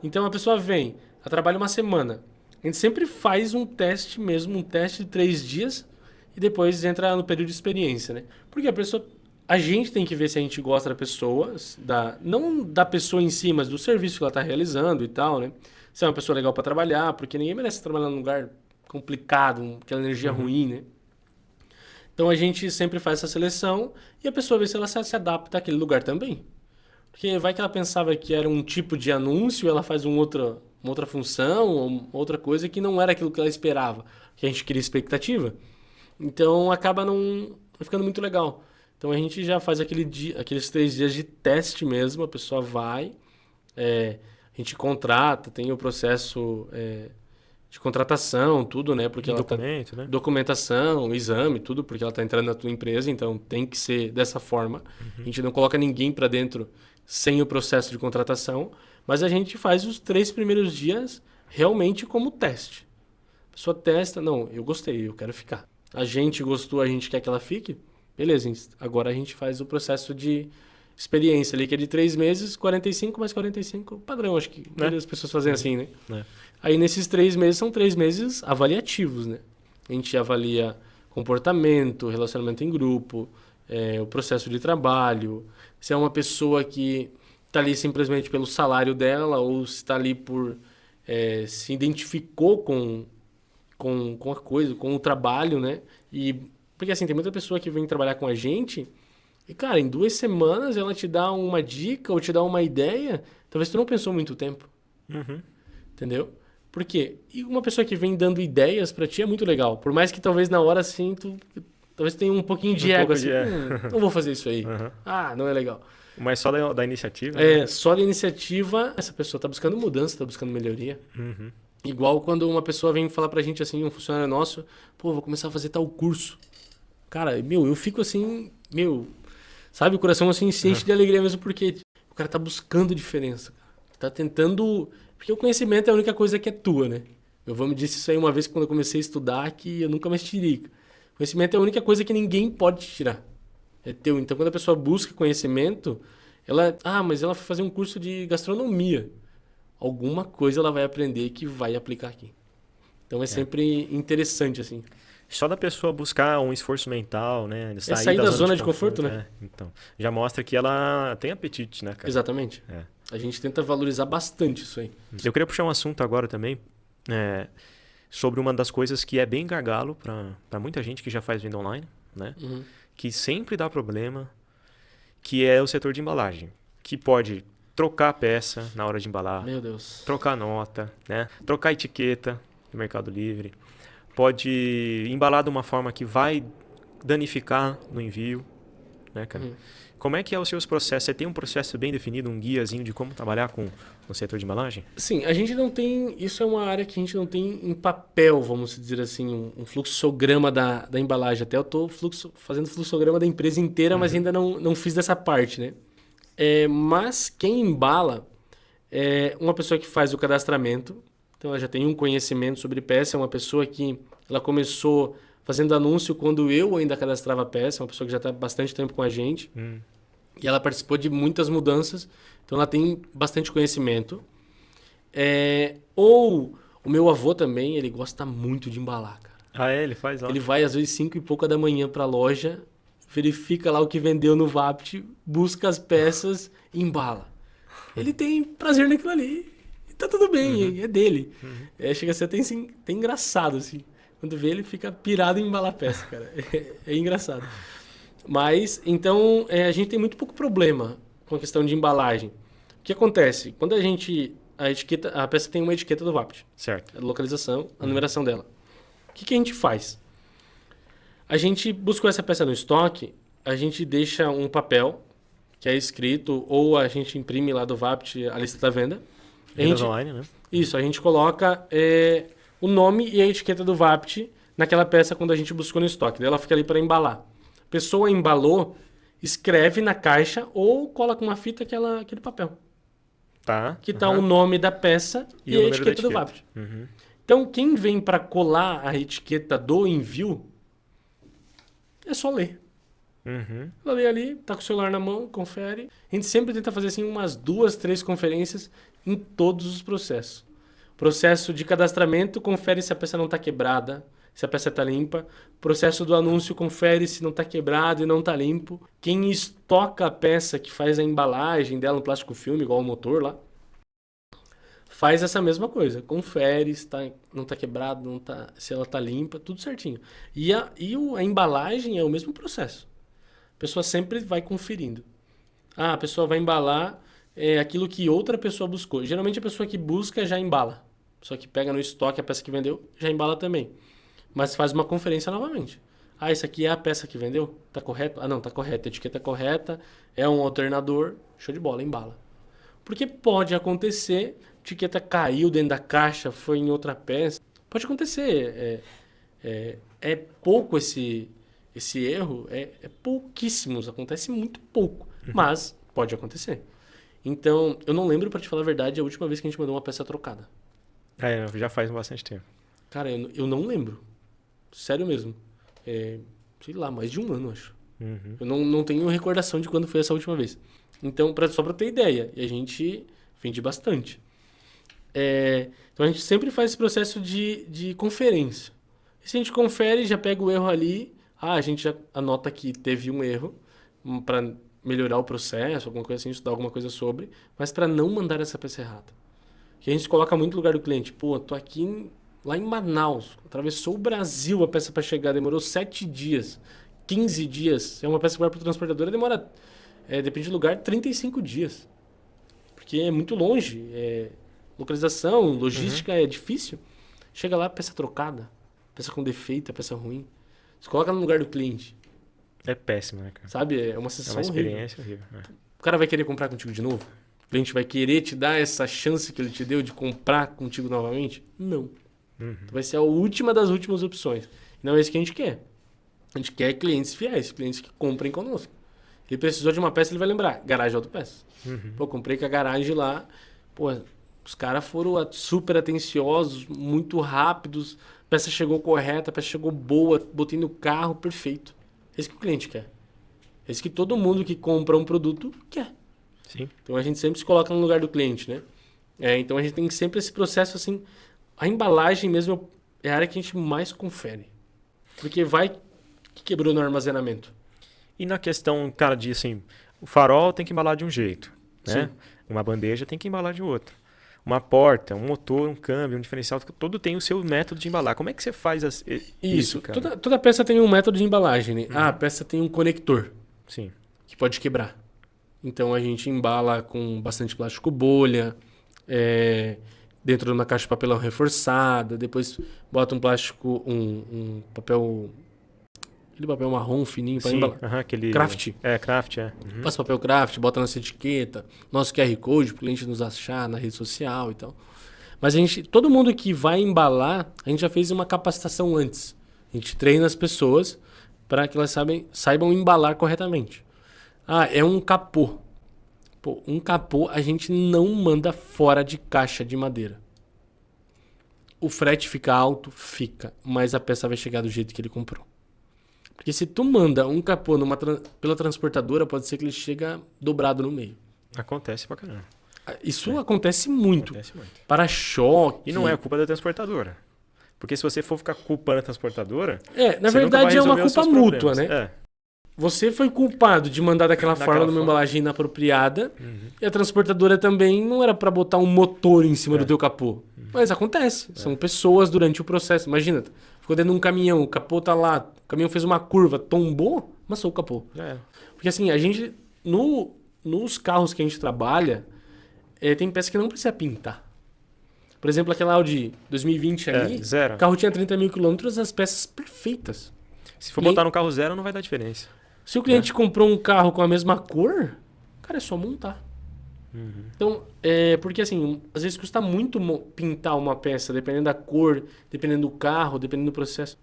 Então a pessoa vem, ela trabalha uma semana. A gente sempre faz um teste mesmo, um teste de 3 dias, e depois entra no período de experiência, né? Porque a gente tem que ver se a gente gosta da pessoa, não da pessoa em si, mas do serviço que ela está realizando e tal, né? Se é uma pessoa legal para trabalhar, porque ninguém merece trabalhar num lugar complicado, aquela energia ruim, né? Então a gente sempre faz essa seleção e a pessoa vê se ela se adapta àquele lugar também. Porque vai que ela pensava que era um tipo de anúncio, ela faz uma outra função, ou outra coisa que não era aquilo que ela esperava, que a gente queria expectativa. Então acaba não ficando muito legal. Então a gente já faz aqueles 3 dias de teste mesmo, a pessoa vai, a gente contrata, tem o processo de contratação, tudo, né? Porque documento, né? Documentação, exame, tudo, porque ela está entrando na tua empresa, então tem que ser dessa forma. A gente não coloca ninguém para dentro sem o processo de contratação, mas a gente faz os 3 primeiros dias realmente como teste. A pessoa testa, não, eu gostei, eu quero ficar. A gente gostou, a gente quer que ela fique, beleza, agora a gente faz o processo de experiência ali, que é de 3 meses, 45 mais 45, padrão, acho que as pessoas fazem assim, né? Aí nesses 3 meses são 3 meses avaliativos, né? A gente avalia comportamento, relacionamento em grupo, o processo de trabalho, se é uma pessoa que está ali simplesmente pelo salário dela ou se está ali por se identificou com a coisa, com o trabalho, né? Porque assim, tem muita pessoa que vem trabalhar com a gente e, cara, em 2 semanas ela te dá uma dica ou te dá uma ideia, talvez tu não pensou muito tempo. Entendeu? Por quê? E uma pessoa que vem dando ideias pra ti é muito legal. Por mais que talvez na hora assim, talvez tenha um pouquinho de ego, assim, não vou fazer isso aí. Não é legal. Mas só da iniciativa? Só da iniciativa, essa pessoa tá buscando mudança, tá buscando melhoria. Igual quando uma pessoa vem falar pra gente assim, um funcionário nosso, pô, vou começar a fazer tal curso. Cara, eu fico assim, sabe, o coração assim se enche de alegria mesmo, porque o cara tá buscando diferença. Tá tentando... Porque o conhecimento é a única coisa que é tua, né? Meu avô me disse isso aí uma vez quando eu comecei a estudar, que eu nunca mais tirei. Conhecimento é a única coisa que ninguém pode te tirar. É teu. Então, quando a pessoa busca conhecimento, mas ela foi fazer um curso de gastronomia. Alguma coisa ela vai aprender que vai aplicar aqui. Então, é sempre interessante, assim. Só da pessoa buscar um esforço mental, né? Sair da zona de conforto, né? Então, já mostra que ela tem apetite, né, cara? Exatamente. A gente tenta valorizar bastante isso aí. Eu queria puxar um assunto agora também, sobre uma das coisas que é bem gargalo para muita gente que já faz venda online, né? Que sempre dá problema, que é o setor de embalagem. Que pode trocar a peça na hora de embalar. Meu Deus. Trocar nota, né? Trocar etiqueta no Mercado Livre. Pode embalar de uma forma que vai danificar no envio, né, cara? Como é que é os seus processos? Você tem um processo bem definido, um guiazinho de como trabalhar com o setor de embalagem? Sim, a gente não tem... Isso é uma área que a gente não tem em papel, vamos dizer assim, um fluxograma da embalagem. Até eu estou fazendo fluxograma da empresa inteira, mas ainda não fiz dessa parte, né? Mas quem embala é uma pessoa que faz o cadastramento. Então, ela já tem um conhecimento sobre peça. É uma pessoa que ela começou fazendo anúncio quando eu ainda cadastrava a peça, uma pessoa que já está há bastante tempo com a gente. E ela participou de muitas mudanças, então ela tem bastante conhecimento. Ou o meu avô também, ele gosta muito de embalar, cara. Ah, ele faz lá. Ele vai às vezes 5 e pouca da manhã para a loja, verifica lá o que vendeu no Vapt, busca as peças e embala. Ele tem prazer naquilo ali. E tá tudo bem, é dele. Chega a ser até engraçado, assim. Quando vê, ele fica pirado em embalar peça, cara. É engraçado. Mas, então, a gente tem muito pouco problema com a questão de embalagem. O que acontece? Quando a peça tem uma etiqueta do Vapt. Certo. A localização, a numeração dela. O que a gente faz? A gente buscou essa peça no estoque, a gente deixa um papel que é escrito, ou a gente imprime lá do Vapt a lista da venda. Vendas online, né? Isso, a gente coloca o nome e a etiqueta do Vapt naquela peça quando a gente buscou no estoque. Daí ela fica ali para embalar. A pessoa embalou, escreve na caixa ou cola com uma fita aquele papel. Tá. Que tá o nome da peça e a etiqueta do Vapt. Então, quem vem para colar a etiqueta do envio, é só ler. Ela lê ali, tá com o celular na mão, confere. A gente sempre tenta fazer assim umas 2, 3 conferências em todos os processos. Processo de cadastramento, confere se a peça não está quebrada, se a peça está limpa. Processo do anúncio, confere se não está quebrado e não está limpo. Quem estoca a peça, que faz a embalagem dela no plástico filme, igual o motor lá, faz essa mesma coisa. Confere se não está quebrado, se ela está limpa, tudo certinho. E a embalagem é o mesmo processo. A pessoa sempre vai conferindo. A pessoa vai embalar aquilo que outra pessoa buscou. Geralmente a pessoa que busca já embala. A pessoa que pega no estoque a peça que vendeu, já embala também. Mas faz uma conferência novamente. Isso aqui é a peça que vendeu? Tá correto? Não, tá correto. A etiqueta é correta, é um alternador. Show de bola, embala. Porque pode acontecer, a etiqueta caiu dentro da caixa, foi em outra peça. Pode acontecer. É pouco esse erro, é pouquíssimos, acontece muito pouco. Mas pode acontecer. Então, eu não lembro, pra te falar a verdade, a última vez que a gente mandou uma peça trocada. Já faz bastante tempo. Cara, eu não lembro. Sério mesmo. Sei lá, mais de um ano, acho. Eu não tenho recordação de quando foi essa última vez. Então, só pra ter ideia, e a gente vende bastante. Então, a gente sempre faz esse processo de conferência. E se a gente confere, já pega o erro ali, a gente já anota que teve um erro para melhorar o processo, alguma coisa assim, estudar alguma coisa sobre, mas para não mandar essa peça errada. Que a gente coloca muito no lugar do cliente. Pô, tô aqui lá em Manaus, atravessou o Brasil a peça para chegar, demorou 7 dias, 15 dias. Se é uma peça que vai para transportadora, demora, depende do lugar, 35 dias. Porque é muito longe, localização, logística é difícil. Chega lá, peça trocada, peça com defeito, peça ruim. Você coloca no lugar do cliente. É péssimo, né, cara? Sabe? É uma sensação horrível. Experiência horrível. O cara vai querer comprar contigo de novo? O cliente vai querer te dar essa chance que ele te deu de comprar contigo novamente? Não. Vai ser a última das últimas opções. E não é isso que a gente quer. A gente quer clientes fiéis, clientes que comprem conosco. Ele precisou de uma peça, ele vai lembrar. Garagem Autopeças. Pô, comprei com a garagem lá. Pô, os caras foram super atenciosos, muito rápidos. A peça chegou correta, a peça chegou boa, botei no carro, perfeito. É isso que o cliente quer. É isso que todo mundo que compra um produto quer. Sim. Então a gente sempre se coloca no lugar do cliente, né? Então a gente tem sempre esse processo assim. A embalagem mesmo é a área que a gente mais confere. Porque que quebrou no armazenamento. E na questão, cara, de assim, o farol tem que embalar de um jeito, né? Sim. Uma bandeja tem que embalar de outro. Uma porta, um motor, um câmbio, um diferencial, todo tem o seu método de embalar. Como é que você faz isso, cara? Toda peça tem um método de embalagem, né? A peça tem um conector. Sim. Que pode quebrar. Então a gente embala com bastante plástico bolha, dentro de uma caixa de papelão reforçada, depois bota um plástico, um papel, aquele papel marrom fininho para embalar. Aquele... Craft. Craft. Passa papel craft, bota nessa etiqueta, nosso QR Code para o cliente nos achar na rede social e tal. Mas todo mundo que vai embalar, a gente já fez uma capacitação antes. A gente treina as pessoas para que elas saibam embalar corretamente. É um capô. Pô, um capô a gente não manda fora de caixa de madeira. O frete fica alto? Fica. Mas a peça vai chegar do jeito que ele comprou. Porque se tu manda um capô pela transportadora, pode ser que ele chega dobrado no meio. Acontece pra caramba. Isso acontece muito. Acontece muito. Para-choque. E não é culpa da transportadora. Porque se você for ficar culpando a transportadora... Na verdade é uma culpa mútua, né? É. Você foi culpado de mandar daquela forma, numa embalagem inapropriada, e a transportadora também não era para botar um motor em cima do teu capô. Mas acontece. São pessoas durante o processo. Imagina, ficou dentro de um caminhão, o capô tá lá, o caminhão fez uma curva, tombou, amassou o capô. Porque assim, a gente, nos carros que a gente trabalha, tem peça que não precisa pintar. Por exemplo, aquela Audi 2020 ali, zero. O carro tinha 30 mil quilômetros, as peças perfeitas. Se for botar no carro zero, não vai dar diferença. Se o cliente comprou um carro com a mesma cor, cara, é só montar. Então, porque assim, às vezes custa muito pintar uma peça, dependendo da cor, dependendo do carro, dependendo do processo.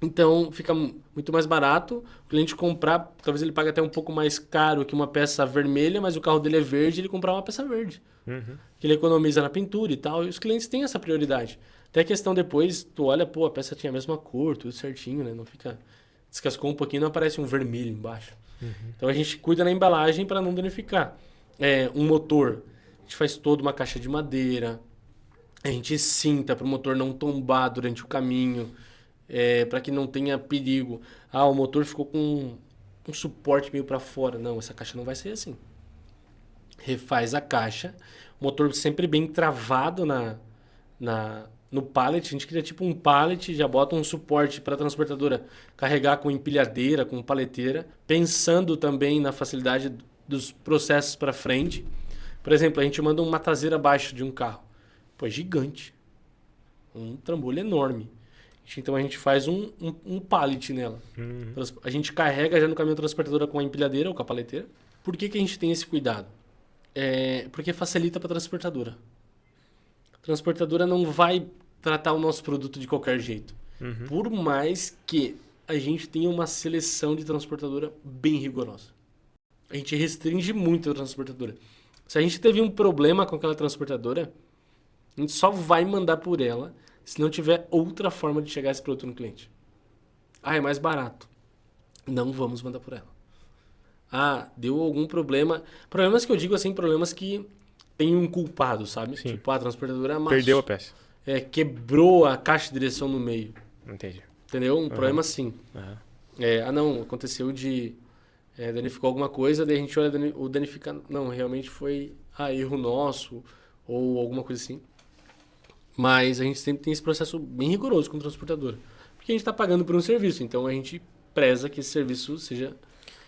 Então, fica muito mais barato o cliente comprar, talvez ele pague até um pouco mais caro que uma peça vermelha, mas o carro dele é verde, ele comprar uma peça verde. Que ele economiza na pintura e tal, e os clientes têm essa prioridade. Até a questão depois, tu olha, a peça tinha a mesma cor, tudo certinho, né? Não fica... Descascou um pouquinho, não aparece um vermelho embaixo. Então a gente cuida na embalagem para não danificar. Um motor, a gente faz toda uma caixa de madeira, a gente cinta para o motor não tombar durante o caminho, para que não tenha perigo. O motor ficou com um suporte meio para fora. Não, essa caixa não vai ser assim. Refaz a caixa, o motor sempre bem travado no pallet, a gente cria tipo um pallet, já bota um suporte para a transportadora carregar com empilhadeira, com paleteira, pensando também na facilidade dos processos para frente. Por exemplo, a gente manda uma traseira abaixo de um carro. É gigante. Um trambolho enorme. Então a gente faz um pallet nela. A gente carrega já no caminhão transportadora com a empilhadeira ou com a paleteira. Por que a gente tem esse cuidado? Porque facilita para a transportadora. A transportadora não vai tratar o nosso produto de qualquer jeito. Por mais que a gente tenha uma seleção de transportadora bem rigorosa. A gente restringe muito a transportadora. Se a gente teve um problema com aquela transportadora, a gente só vai mandar por ela se não tiver outra forma de chegar esse produto no cliente. É mais barato. Não vamos mandar por ela. Deu algum problema. Problemas que eu digo assim, problemas que tem um culpado, sabe? Sim. Tipo, a transportadora amassou. Perdeu a peça. Quebrou a caixa de direção no meio. Entendi. Entendeu? Um problema assim. Não, aconteceu de... danificou alguma coisa, daí a gente olha o danificado. Não, realmente foi erro nosso ou alguma coisa assim. Mas a gente sempre tem esse processo bem rigoroso com a transportadora. Porque a gente está pagando por um serviço, então a gente preza que esse serviço seja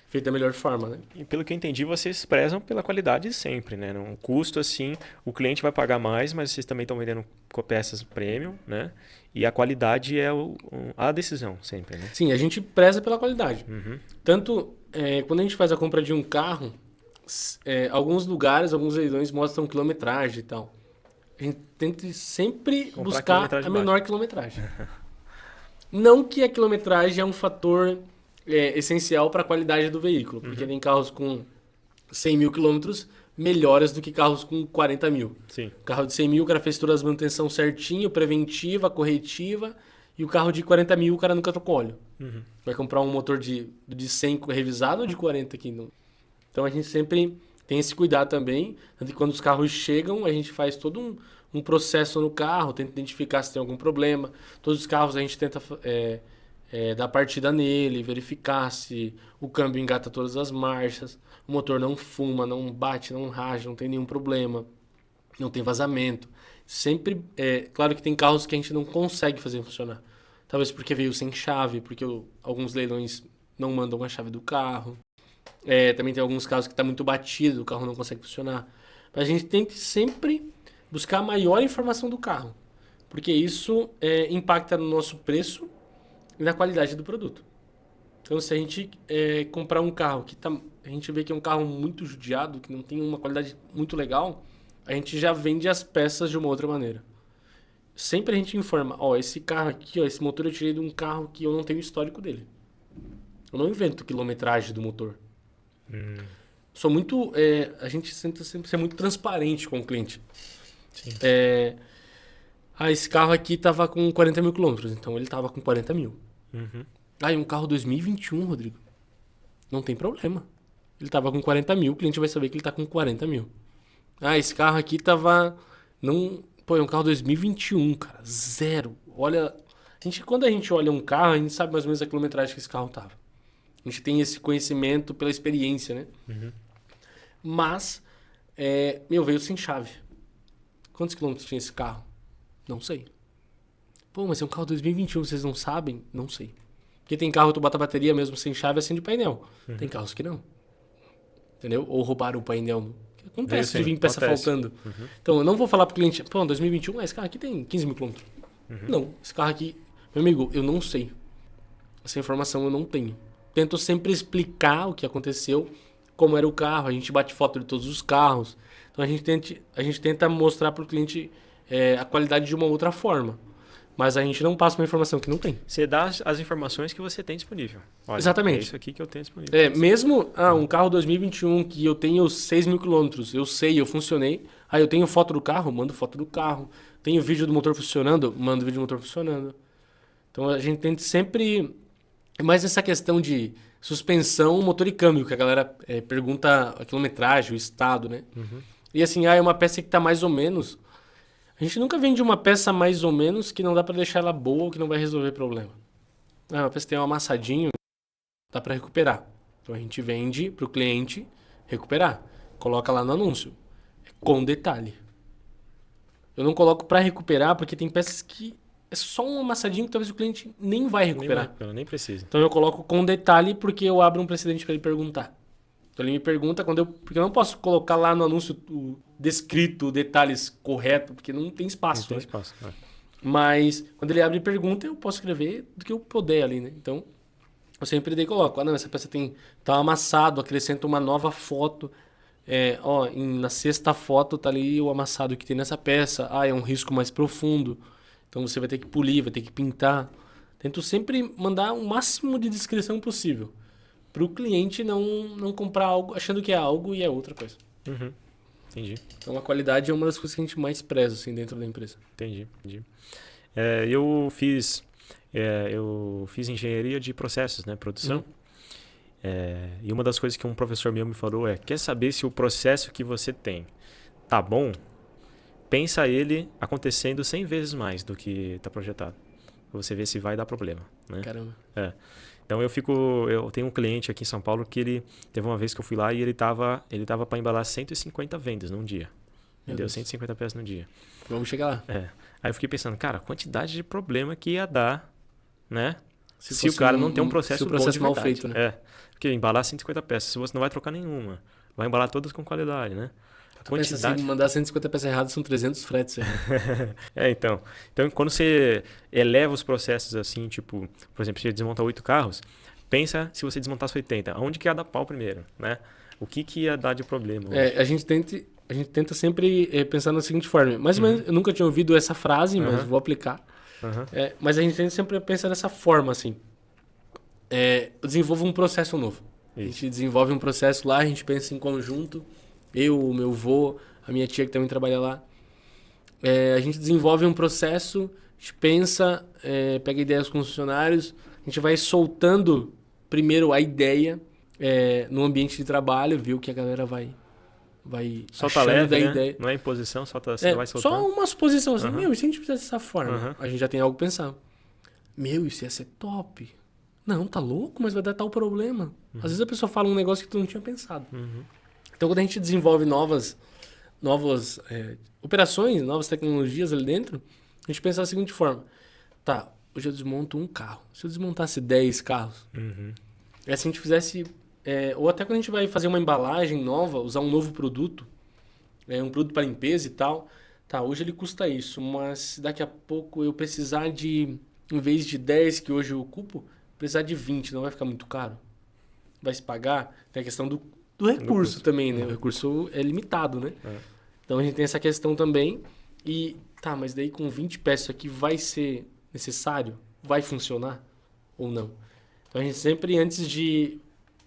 feito da melhor forma, né? E pelo que eu entendi, vocês prezam pela qualidade sempre, né? Um custo assim, o cliente vai pagar mais, mas vocês também estão vendendo peças premium, né? E a qualidade é a decisão sempre, né? Sim, a gente preza pela qualidade. Tanto quando a gente faz a compra de um carro, alguns lugares, alguns leilões mostram quilometragem e tal. A gente tenta sempre buscar a menor quilometragem. Não que a quilometragem é um fator essencial para a qualidade do veículo, porque tem carros com 100 mil quilômetros melhores do que carros com 40 mil. Sim. O carro de 100 mil, o cara fez todas as manutenção certinho, preventiva, corretiva, e o carro de 40 mil, o cara nunca trocou óleo. Vai comprar um motor de 100 revisado ou de 40 aqui? Não. Então a gente sempre tem esse cuidado também. Tanto que quando os carros chegam, a gente faz todo um processo no carro, tenta identificar se tem algum problema. Todos os carros a gente tenta dar partida nele, verificar se o câmbio engata todas as marchas, o motor não fuma, não bate, não raja, não tem nenhum problema, não tem vazamento. Sempre, claro que tem carros que a gente não consegue fazer funcionar. Talvez porque veio sem chave, porque alguns leilões não mandam a chave do carro. Também tem alguns casos que está muito batido, o carro não consegue funcionar. Mas a gente tenta sempre buscar a maior informação do carro, porque isso impacta no nosso preço e na qualidade do produto. Então, se a gente comprar um carro que a gente vê que é um carro muito judiado, que não tem uma qualidade muito legal, a gente já vende as peças de uma outra maneira. Sempre a gente informa, esse carro aqui, esse motor eu tirei de um carro que eu não tenho histórico dele. Eu não invento quilometragem do motor. Sou muito... a gente tenta sempre ser muito transparente com o cliente. Sim. Ah, esse carro aqui tava com 40 mil quilômetros, então ele tava com 40 mil. Uhum. Ah, e um carro 2021, Rodrigo? Não tem problema. Ele tava com 40 mil, o cliente vai saber que ele tá com 40 mil. Ah, esse carro aqui tava... Não... Pô, é um carro 2021, cara. Zero. Olha... Quando a gente olha um carro, a gente sabe mais ou menos a quilometragem que esse carro tava. A gente tem esse conhecimento pela experiência, né? Uhum. Mas, veio sem chave. Quantos quilômetros tinha esse carro? Não sei. Pô, mas é um carro 2021, vocês não sabem? Não sei. Porque tem carro que tu bota a bateria mesmo sem chave e acende o painel. Uhum. Tem carros que não. Entendeu? Ou roubaram o painel. Acontece Sim, de vir peça acontece. faltando. Uhum. Então, eu não vou falar pro cliente, pô, 2021, esse carro aqui tem 15 mil quilômetros. Não, esse carro aqui... Meu amigo, eu não sei. Essa informação eu não tenho. Tento sempre explicar o que aconteceu, como era o carro, a gente bate foto de todos os carros. Então, a gente tenta mostrar pro cliente a qualidade de uma outra forma. Mas a gente não passa uma informação que não tem. Você dá as informações que você tem disponível. Olha, Exatamente. É isso aqui que eu tenho disponível. Mesmo um carro 2021 que eu tenho 6 mil quilômetros, eu sei, eu funcionei. Aí eu tenho foto do carro, mando foto do carro. Tenho vídeo do motor funcionando, mando vídeo do motor funcionando. Então a gente tenta sempre... Mais essa questão de suspensão, motor e câmbio, que a galera pergunta a quilometragem, o estado, né? Uhum. E assim, é uma peça que tá mais ou menos... A gente nunca vende uma peça mais ou menos que não dá para deixar ela boa ou que não vai resolver problema. Uma peça tem um amassadinho, dá para recuperar. Então a gente vende para o cliente recuperar. Coloca lá no anúncio. Com detalhe. Eu não coloco para recuperar porque tem peças que é só um amassadinho que talvez o cliente nem vai recuperar. Nem precisa. Então eu coloco com detalhe porque eu abro um precedente para ele perguntar. Então ele me pergunta porque eu não posso colocar lá no anúncio o descrito, detalhes corretos, porque não tem espaço. Não tem né? espaço. Mas quando ele abre pergunta, eu posso escrever do que eu puder ali, né? Então, eu sempre daí coloco, não, essa peça tá amassado, acrescento uma nova foto. Na sexta foto tá ali o amassado que tem nessa peça. Ah, é um risco mais profundo. Então você vai ter que polir, vai ter que pintar. Tento sempre mandar o máximo de descrição possível. Para o cliente não comprar algo achando que é algo e é outra coisa. Uhum. Entendi. Então a qualidade é uma das coisas que a gente mais preza assim, dentro da empresa. Entendi. Eu fiz engenharia de processos, né? Produção. E uma das coisas que um professor meu me falou quer saber se o processo que você tem tá bom? Pensa ele acontecendo 100 vezes mais do que está projetado. Pra você ver se vai dar problema. Né? Caramba. Então eu tenho um cliente aqui em São Paulo que ele teve uma vez que eu fui lá e ele tava para embalar 150 vendas num dia. Vendeu 150 peças no dia. Vamos chegar lá. Aí eu fiquei pensando, cara, a quantidade de problema que ia dar, né? Se o fosse cara não tem um processo, se o processo bom de mal verdade. feito, né? Porque embalar 150 peças, se você não vai trocar nenhuma, vai embalar todas com qualidade, né? Pensa assim, mandar 150 peças erradas são 300 fretes. Então, quando você eleva os processos assim, tipo, por exemplo, você desmonta 8 carros, pensa se você desmontasse 80, onde que ia dar pau primeiro, né? O que ia dar de problema? A gente tenta sempre pensar da seguinte forma. Mais ou menos, eu nunca tinha ouvido essa frase, mas vou aplicar. Mas a gente tenta sempre pensar dessa forma, assim. Eu desenvolvo um processo novo. Isso. A gente desenvolve um processo lá, a gente pensa em conjunto. Eu, o meu avô, a minha tia que também trabalha lá. A gente desenvolve um processo, a gente pensa, pega ideias com os funcionários, a gente vai soltando primeiro a ideia no ambiente de trabalho, ver o que a galera vai solta achando leve, da né? ideia. Não é imposição, você vai soltando. Só uma suposição assim, e se a gente fizesse dessa forma? A gente já tem algo pensar. Isso ia ser top. Não, tá louco? Mas vai dar tal problema. Às vezes a pessoa fala um negócio que tu não tinha pensado. Então, quando a gente desenvolve novas operações, novas tecnologias ali dentro, a gente pensa da seguinte forma. Tá, hoje eu desmonto um carro. Se eu desmontasse 10 carros, se a gente fizesse... ou até quando a gente vai fazer uma embalagem nova, usar um novo produto, um produto para limpeza e tal. Tá, hoje ele custa isso, mas se daqui a pouco eu precisar de, em vez de 10 que hoje eu ocupo, precisar de 20, não vai ficar muito caro? Vai se pagar? Tem a questão do recurso também, né? O recurso é limitado, né? Então a gente tem essa questão também. E tá, mas daí com 20 peças aqui vai ser necessário? Vai funcionar ou não? Então a gente sempre, antes de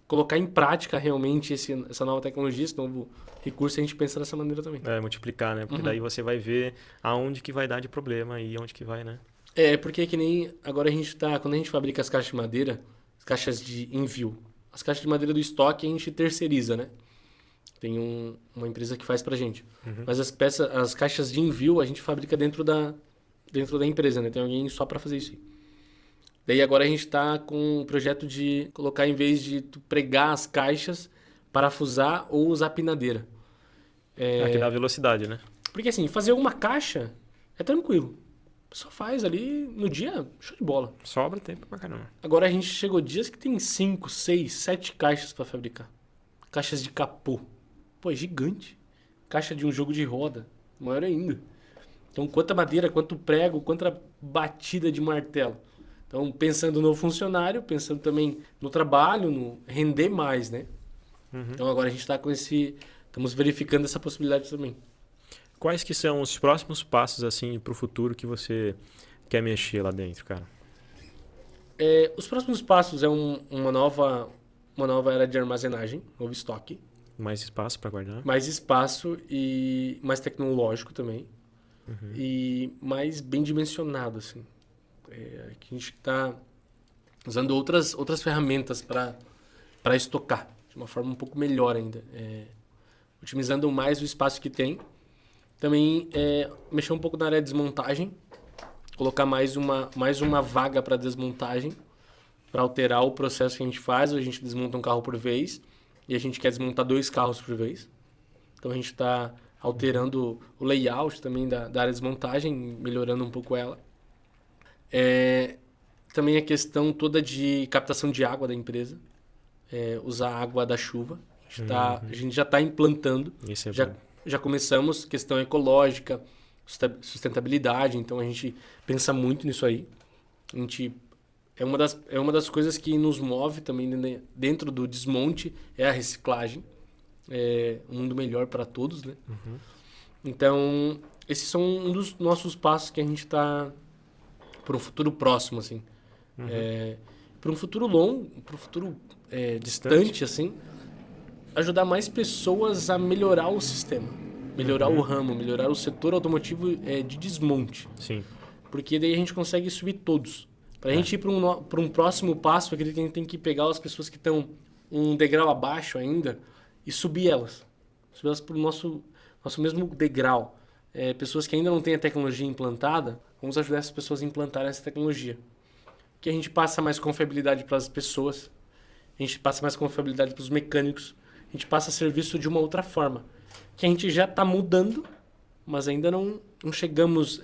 colocar em prática realmente essa nova tecnologia, esse novo recurso, a gente pensa dessa maneira também. Multiplicar, né? Porque daí você vai ver aonde que vai dar de problema e onde que vai, né? Porque é que nem agora quando a gente fabrica as caixas de madeira, as caixas de envio, as caixas de madeira do estoque a gente terceiriza, né? Tem uma empresa que faz pra gente. Mas as caixas de envio a gente fabrica dentro da empresa, né? Tem alguém só para fazer isso aí. Daí agora a gente está com um projeto de colocar, em vez de tu pregar as caixas, parafusar ou usar pinadeira. Que dá velocidade, né? Porque assim, fazer uma caixa é tranquilo. Só faz ali no dia, show de bola. Sobra tempo pra caramba. Agora a gente chegou dias que tem 5, 6, 7 caixas para fabricar. Caixas de capô. Pô, é gigante. Caixa de um jogo de roda. Maior ainda. Então, quanta madeira, quanto prego, quanta batida de martelo. Então, pensando no funcionário, pensando também no trabalho, no render mais, né? Então, agora a gente está estamos verificando essa possibilidade também. Quais que são os próximos passos, assim, pro futuro que você quer mexer lá dentro, cara? Os próximos passos é uma nova era de armazenagem, novo estoque. Mais espaço para guardar? Mais espaço e mais tecnológico também. E mais bem dimensionado, assim. Que a gente está usando outras ferramentas para estocar de uma forma um pouco melhor ainda. Otimizando mais o espaço que tem. Também mexer um pouco na área de desmontagem. Colocar mais uma vaga para desmontagem. Para alterar o processo que a gente faz. A gente desmonta um carro por vez. E a gente quer desmontar 2 carros por vez. Então a gente está alterando o layout também da área de desmontagem. Melhorando um pouco ela. Também a questão toda de captação de água da empresa. Usar a água da chuva. A gente já está implantando. Isso é bom. Já começamos, questão ecológica, sustentabilidade. Então a gente pensa muito nisso aí. É uma das coisas que nos move também dentro do desmonte, é a reciclagem. Um mundo melhor para todos, né? Então, esses são um dos nossos passos que a gente está para um futuro próximo, assim. Para um futuro longo, para um futuro distante, assim, ajudar mais pessoas a melhorar o sistema, melhorar o ramo, melhorar o setor automotivo de desmonte. Sim. Porque daí a gente consegue subir todos. Para a gente ir para um próximo passo, eu acredito que a gente tem que pegar as pessoas que estão um degrau abaixo ainda e subir elas. Subir elas para o nosso mesmo degrau. Pessoas que ainda não têm a tecnologia implantada, vamos ajudar essas pessoas a implantarem essa tecnologia. Que a gente passa mais confiabilidade para as pessoas, a gente passa mais confiabilidade para os mecânicos, a gente passa serviço de uma outra forma. Que a gente já está mudando, mas ainda não chegamos...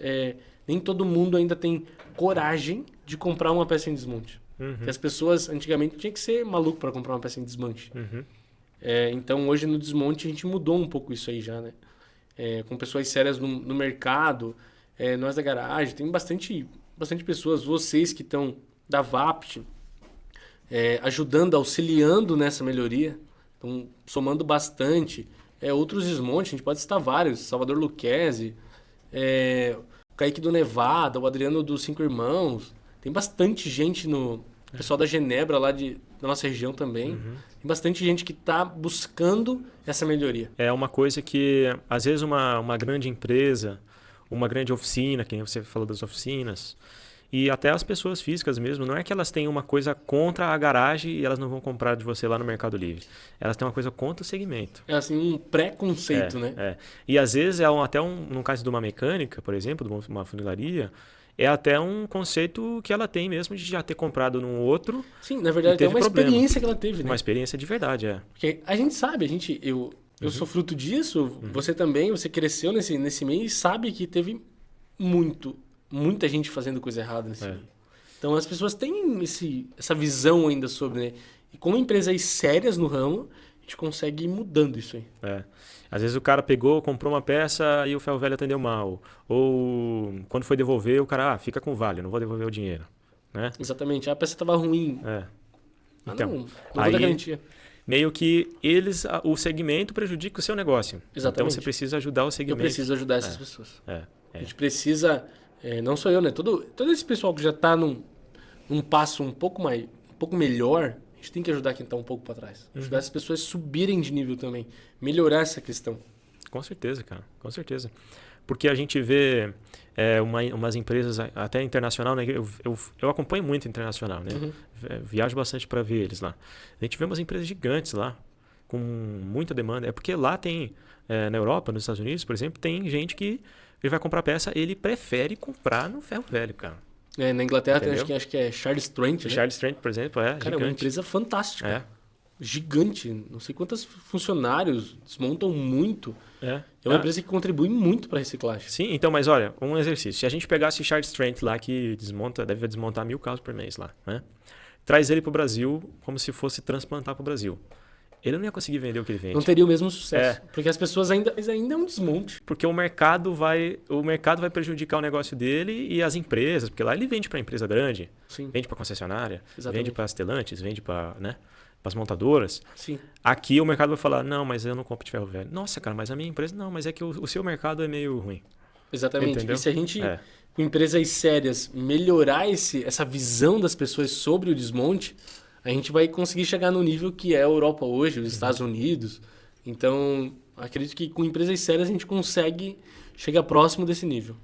nem todo mundo ainda tem coragem de comprar uma peça em desmonte. Porque as pessoas, antigamente, tinha que ser maluco para comprar uma peça em desmonte. Então, hoje no desmonte, a gente mudou um pouco isso aí já, né? Com pessoas sérias no mercado, nós da garagem, tem bastante pessoas, vocês que estão da VAPT, ajudando, auxiliando nessa melhoria, estão somando bastante. Outros desmontes, a gente pode citar vários, Salvador Luquezzi, o Kaique do Nevada, o Adriano dos Cinco Irmãos. Tem bastante gente o pessoal da Genebra, lá da nossa região também. Tem bastante gente que está buscando essa melhoria. É uma coisa que, às vezes, uma grande empresa, uma grande oficina, que nem você falou das oficinas, e até as pessoas físicas mesmo, não é que elas têm uma coisa contra a garagem e elas não vão comprar de você lá no Mercado Livre. Elas têm uma coisa contra o segmento. É assim, um preconceito, né? E às vezes, no caso de uma mecânica, por exemplo, de uma funilaria, é até um conceito que ela tem mesmo de já ter comprado num outro. Sim, na verdade, é uma experiência que ela teve, né? Uma experiência de verdade, Porque a gente sabe, eu sou fruto disso, você também, você cresceu nesse meio e sabe que teve muita gente fazendo coisa errada nesse meio. Então as pessoas têm essa visão ainda sobre, né? E como empresas sérias no ramo, a gente consegue ir mudando isso aí. Às vezes o cara comprou uma peça e o ferro velho atendeu mal. Ou quando foi devolver, o cara, fica com o vale, não vou devolver o dinheiro. Né? Exatamente, a peça estava ruim. Então, não vou dar garantia. Meio que o segmento prejudica o seu negócio. Exatamente. Então você precisa ajudar o segmento. Eu preciso ajudar essas pessoas. A gente precisa, não sou eu, né? Todo esse pessoal que já está num passo um pouco melhor, a gente gente tem que ajudar quem está um pouco para trás. Ajudar as pessoas a subirem de nível também. Melhorar essa questão. Com certeza, cara. Com certeza. Porque a gente vê umas empresas até internacional, né? Eu acompanho muito internacional, né? Viajo bastante para ver eles lá. A gente vê umas empresas gigantes lá, com muita demanda. É porque lá tem, na Europa, nos Estados Unidos, por exemplo, tem gente que ele vai comprar peça, ele prefere comprar no ferro velho, cara. Na Inglaterra tem, acho que é Charles Trent, né? Charles Trent, por exemplo, cara, gigante. é uma empresa fantástica. É. Gigante. Não sei quantos funcionários, desmontam muito. É uma empresa que contribui muito para a reciclagem. Sim, então, mas olha, um exercício. Se a gente pegasse Charles Trent lá, que deve desmontar 1000 carros por mês lá, né? Traz ele para o Brasil como se fosse transplantar para o Brasil. Ele não ia conseguir vender o que ele vende. Não teria o mesmo sucesso. Porque as pessoas ainda é um desmonte. Porque o mercado vai prejudicar o negócio dele e as empresas, porque lá ele vende para empresa grande, Sim. Vende para concessionária, Exatamente. vende para as telantes, vende para, né, as montadoras. Sim. Aqui o mercado vai falar, não, mas eu não compro de ferro velho. Nossa, cara, mas a minha empresa não, mas é que o seu mercado é meio ruim. Exatamente. Entendeu? E se a gente, com empresas sérias, melhorar essa visão das pessoas sobre o desmonte, a gente vai conseguir chegar no nível que é a Europa hoje, os Estados Unidos. Então, acredito que com empresas sérias a gente consegue chegar próximo desse nível.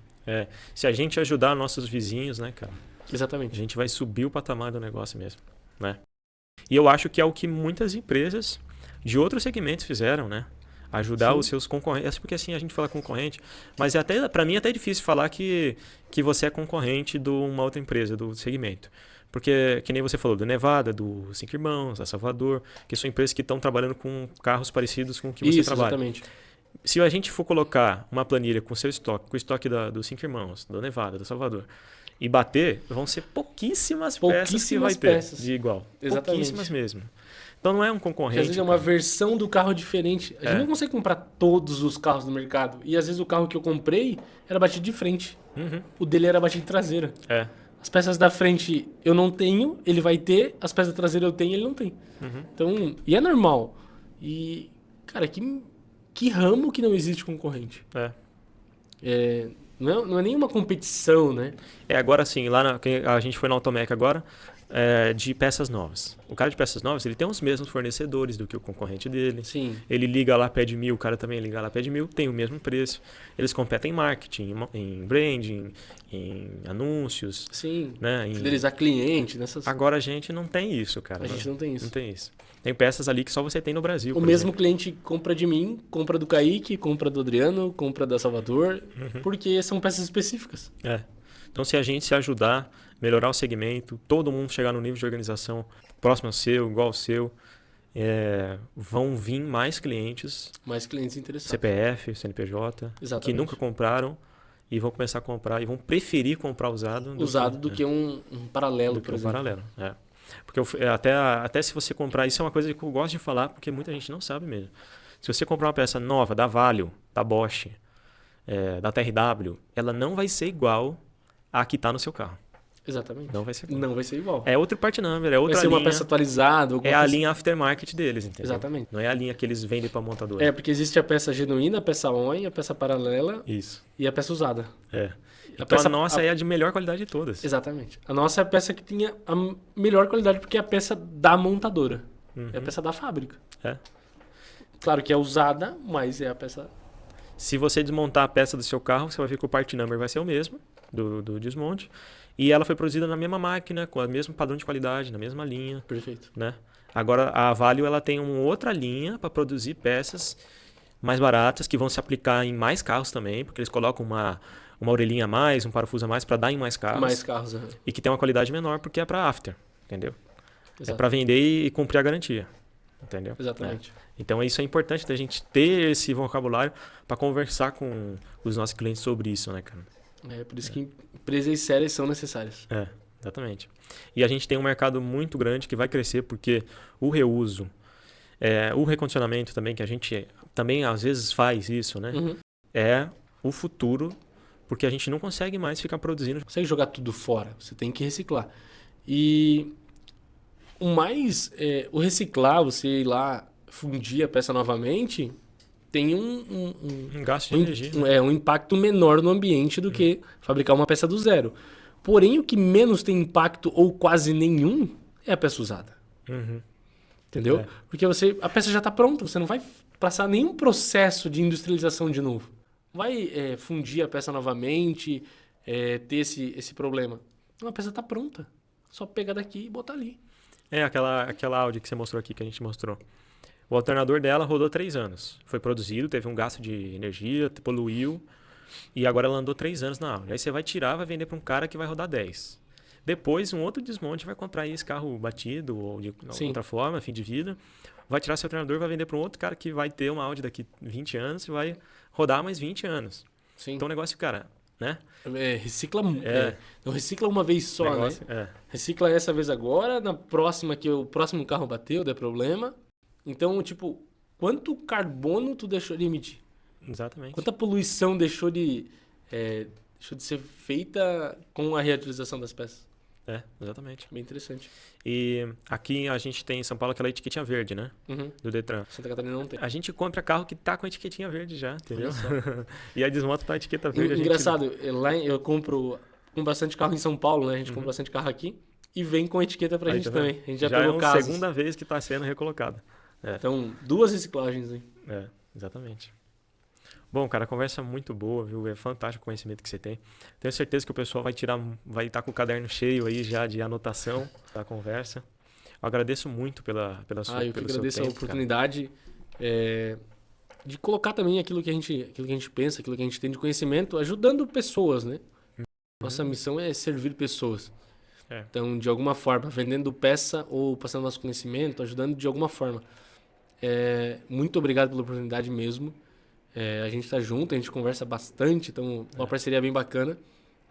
Se a gente ajudar nossos vizinhos, né, cara? Exatamente. A gente vai subir o patamar do negócio mesmo, né? E eu acho que é o que muitas empresas de outros segmentos fizeram, né? Ajudar os seus concorrentes. Porque assim a gente fala concorrente, mas para mim é até difícil falar que você é concorrente de uma outra empresa do segmento. Porque, que nem você falou, do Nevada, do Cinco Irmãos, da Salvador, que são empresas que estão trabalhando com carros parecidos com o que você trabalha. Exatamente. Se a gente for colocar uma planilha com o seu estoque, com o estoque do Cinco Irmãos, do Nevada, da Salvador, e bater, vão ser pouquíssimas peças que vai ter de igual. Exatamente. Pouquíssimas mesmo. Então não é um concorrente. Porque às vezes é uma versão do carro diferente. A gente não consegue comprar todos os carros do mercado. E às vezes o carro que eu comprei era batido de frente. O dele era batido de traseira. As peças da frente eu não tenho, ele vai ter. As peças da traseira eu tenho, ele não tem. Então, e é normal. E, cara, que ramo que não existe concorrente? Não é nenhuma competição, né? Agora sim, a gente foi na Automec agora, de peças novas. O cara de peças novas, ele tem os mesmos fornecedores do que o concorrente dele. Sim. Ele liga lá, pede 1000, o cara também liga lá, pede 1000, tem o mesmo preço. Eles competem em marketing, em branding, em anúncios. Sim, né? Fidelizar cliente, nessas... Agora a gente não tem isso, cara. A gente não tem isso. Não tem isso. Tem peças ali que só você tem no Brasil. O mesmo cliente compra de mim, compra do Kaique, compra do Adriano, compra da Salvador, porque são peças específicas. Então, se a gente se ajudar, melhorar o segmento, todo mundo chegar no nível de organização próximo ao seu, igual ao seu, vão vir mais clientes. Mais clientes interessados. CPF, CNPJ, Exatamente. Que nunca compraram e vão começar a comprar e vão preferir comprar usado. Do que um paralelo, por exemplo. Paralelo, Porque até se você comprar, isso é uma coisa que eu gosto de falar, porque muita gente não sabe mesmo. Se você comprar uma peça nova da Valeo, da Bosch, da TRW, ela não vai ser igual à que está no seu carro. Exatamente. Não vai ser igual. Não vai ser igual. É outro part number, é outra linha. Vai ser uma peça atualizada. É a linha aftermarket deles, entendeu? Exatamente. Não é a linha que eles vendem para montadora. Porque existe a peça genuína, a peça ON, a peça paralela. Isso. E a peça usada. Então a nossa é a de melhor qualidade de todas. Exatamente. A nossa é a peça que tinha a melhor qualidade porque é a peça da montadora. É a peça da fábrica. Claro que é usada, mas é a peça... Se você desmontar a peça do seu carro, você vai ver que o part number vai ser o mesmo do desmonte. E ela foi produzida na mesma máquina, com o mesmo padrão de qualidade, na mesma linha. Perfeito. Né? Agora, a Valeo ela tem uma outra linha para produzir peças mais baratas, que vão se aplicar em mais carros também, porque eles colocam uma orelhinha a mais, um parafuso a mais para dar em mais carros. Mais carros, E que tem uma qualidade menor, porque é para after, entendeu? Exato. É para vender e cumprir a garantia. Entendeu? Exatamente. Então isso é importante da gente ter esse vocabulário para conversar com os nossos clientes sobre isso, né, cara? Por isso que empresas sérias são necessárias. Exatamente. E a gente tem um mercado muito grande que vai crescer porque o reuso, o recondicionamento também, que a gente também às vezes faz isso, né? É o futuro, porque a gente não consegue mais ficar produzindo. Não consegue jogar tudo fora, você tem que reciclar. E o reciclar, você ir lá fundir a peça novamente, tem um gasto de energia. Um impacto menor no ambiente do que fabricar uma peça do zero. Porém, o que menos tem impacto ou quase nenhum é a peça usada. Entendeu? É. Porque a peça já está pronta, você não vai passar nenhum processo de industrialização de novo. Não vai fundir a peça novamente, ter esse problema. Não, a peça está pronta. Só pegar daqui e botar ali. Aquela Audi que você mostrou aqui, que a gente mostrou. O alternador dela rodou 3 anos. Foi produzido, teve um gasto de energia, poluiu. E agora ela andou 3 anos na Audi. Aí você vai tirar, vai vender para um cara que vai rodar 10. Depois, um outro desmonte vai comprar esse carro batido ou de outra forma, fim de vida. Vai tirar seu alternador, vai vender para um outro cara que vai ter uma Audi daqui 20 anos e vai rodar mais 20 anos. Sim. Então o negócio, cara, né? Recicla, não recicla uma vez só, negócio, né? Recicla essa vez agora, na próxima que o próximo carro bateu, der problema. Então, tipo, quanto carbono tu deixou de emitir? Exatamente. Quanta poluição deixou de ser feita com a reutilização das peças? Exatamente. Bem interessante. E aqui a gente tem em São Paulo aquela etiquetinha verde, né? Do Detran. Santa Catarina não tem. A gente compra carro que tá com a etiquetinha verde já, entendeu? E a desmonta tá a etiqueta verde. Engraçado, lá eu compro bastante carro em São Paulo, né? A gente compra bastante carro aqui e vem com etiqueta pra gente também. A gente já pegou casos. É a segunda vez que tá sendo recolocado. Então, 2 reciclagens aí. Exatamente. Bom, cara, a conversa é muito boa, viu? É fantástico o conhecimento que você tem. Tenho certeza que o pessoal vai estar com o caderno cheio aí já de anotação da conversa. Eu agradeço muito pela sua eu que agradeço tempo, a oportunidade de colocar também aquilo que a gente pensa, aquilo que a gente tem de conhecimento, ajudando pessoas, né? Nossa missão é servir pessoas. Então, de alguma forma, vendendo peça ou passando nosso conhecimento, ajudando de alguma forma. Muito obrigado pela oportunidade mesmo. A gente tá junto, a gente conversa bastante, então uma parceria bem bacana.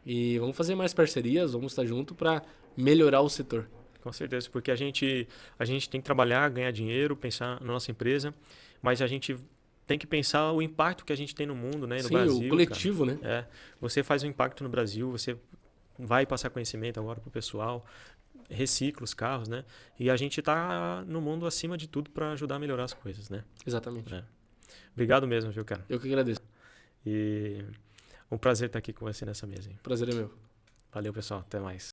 E vamos fazer mais parcerias, vamos estar junto para melhorar o setor. Com certeza, porque a gente tem que trabalhar, ganhar dinheiro, pensar na nossa empresa, mas a gente tem que pensar o impacto que a gente tem no mundo, né? No Brasil. O coletivo, cara. né? Você faz um impacto no Brasil, você vai passar conhecimento agora pro pessoal, recicla os carros, né? E a gente tá no mundo acima de tudo para ajudar a melhorar as coisas, né? Exatamente. Obrigado mesmo, viu, cara? Eu que agradeço. E um prazer estar aqui com você nessa mesa. Hein? Prazer é meu. Valeu, pessoal. Até mais.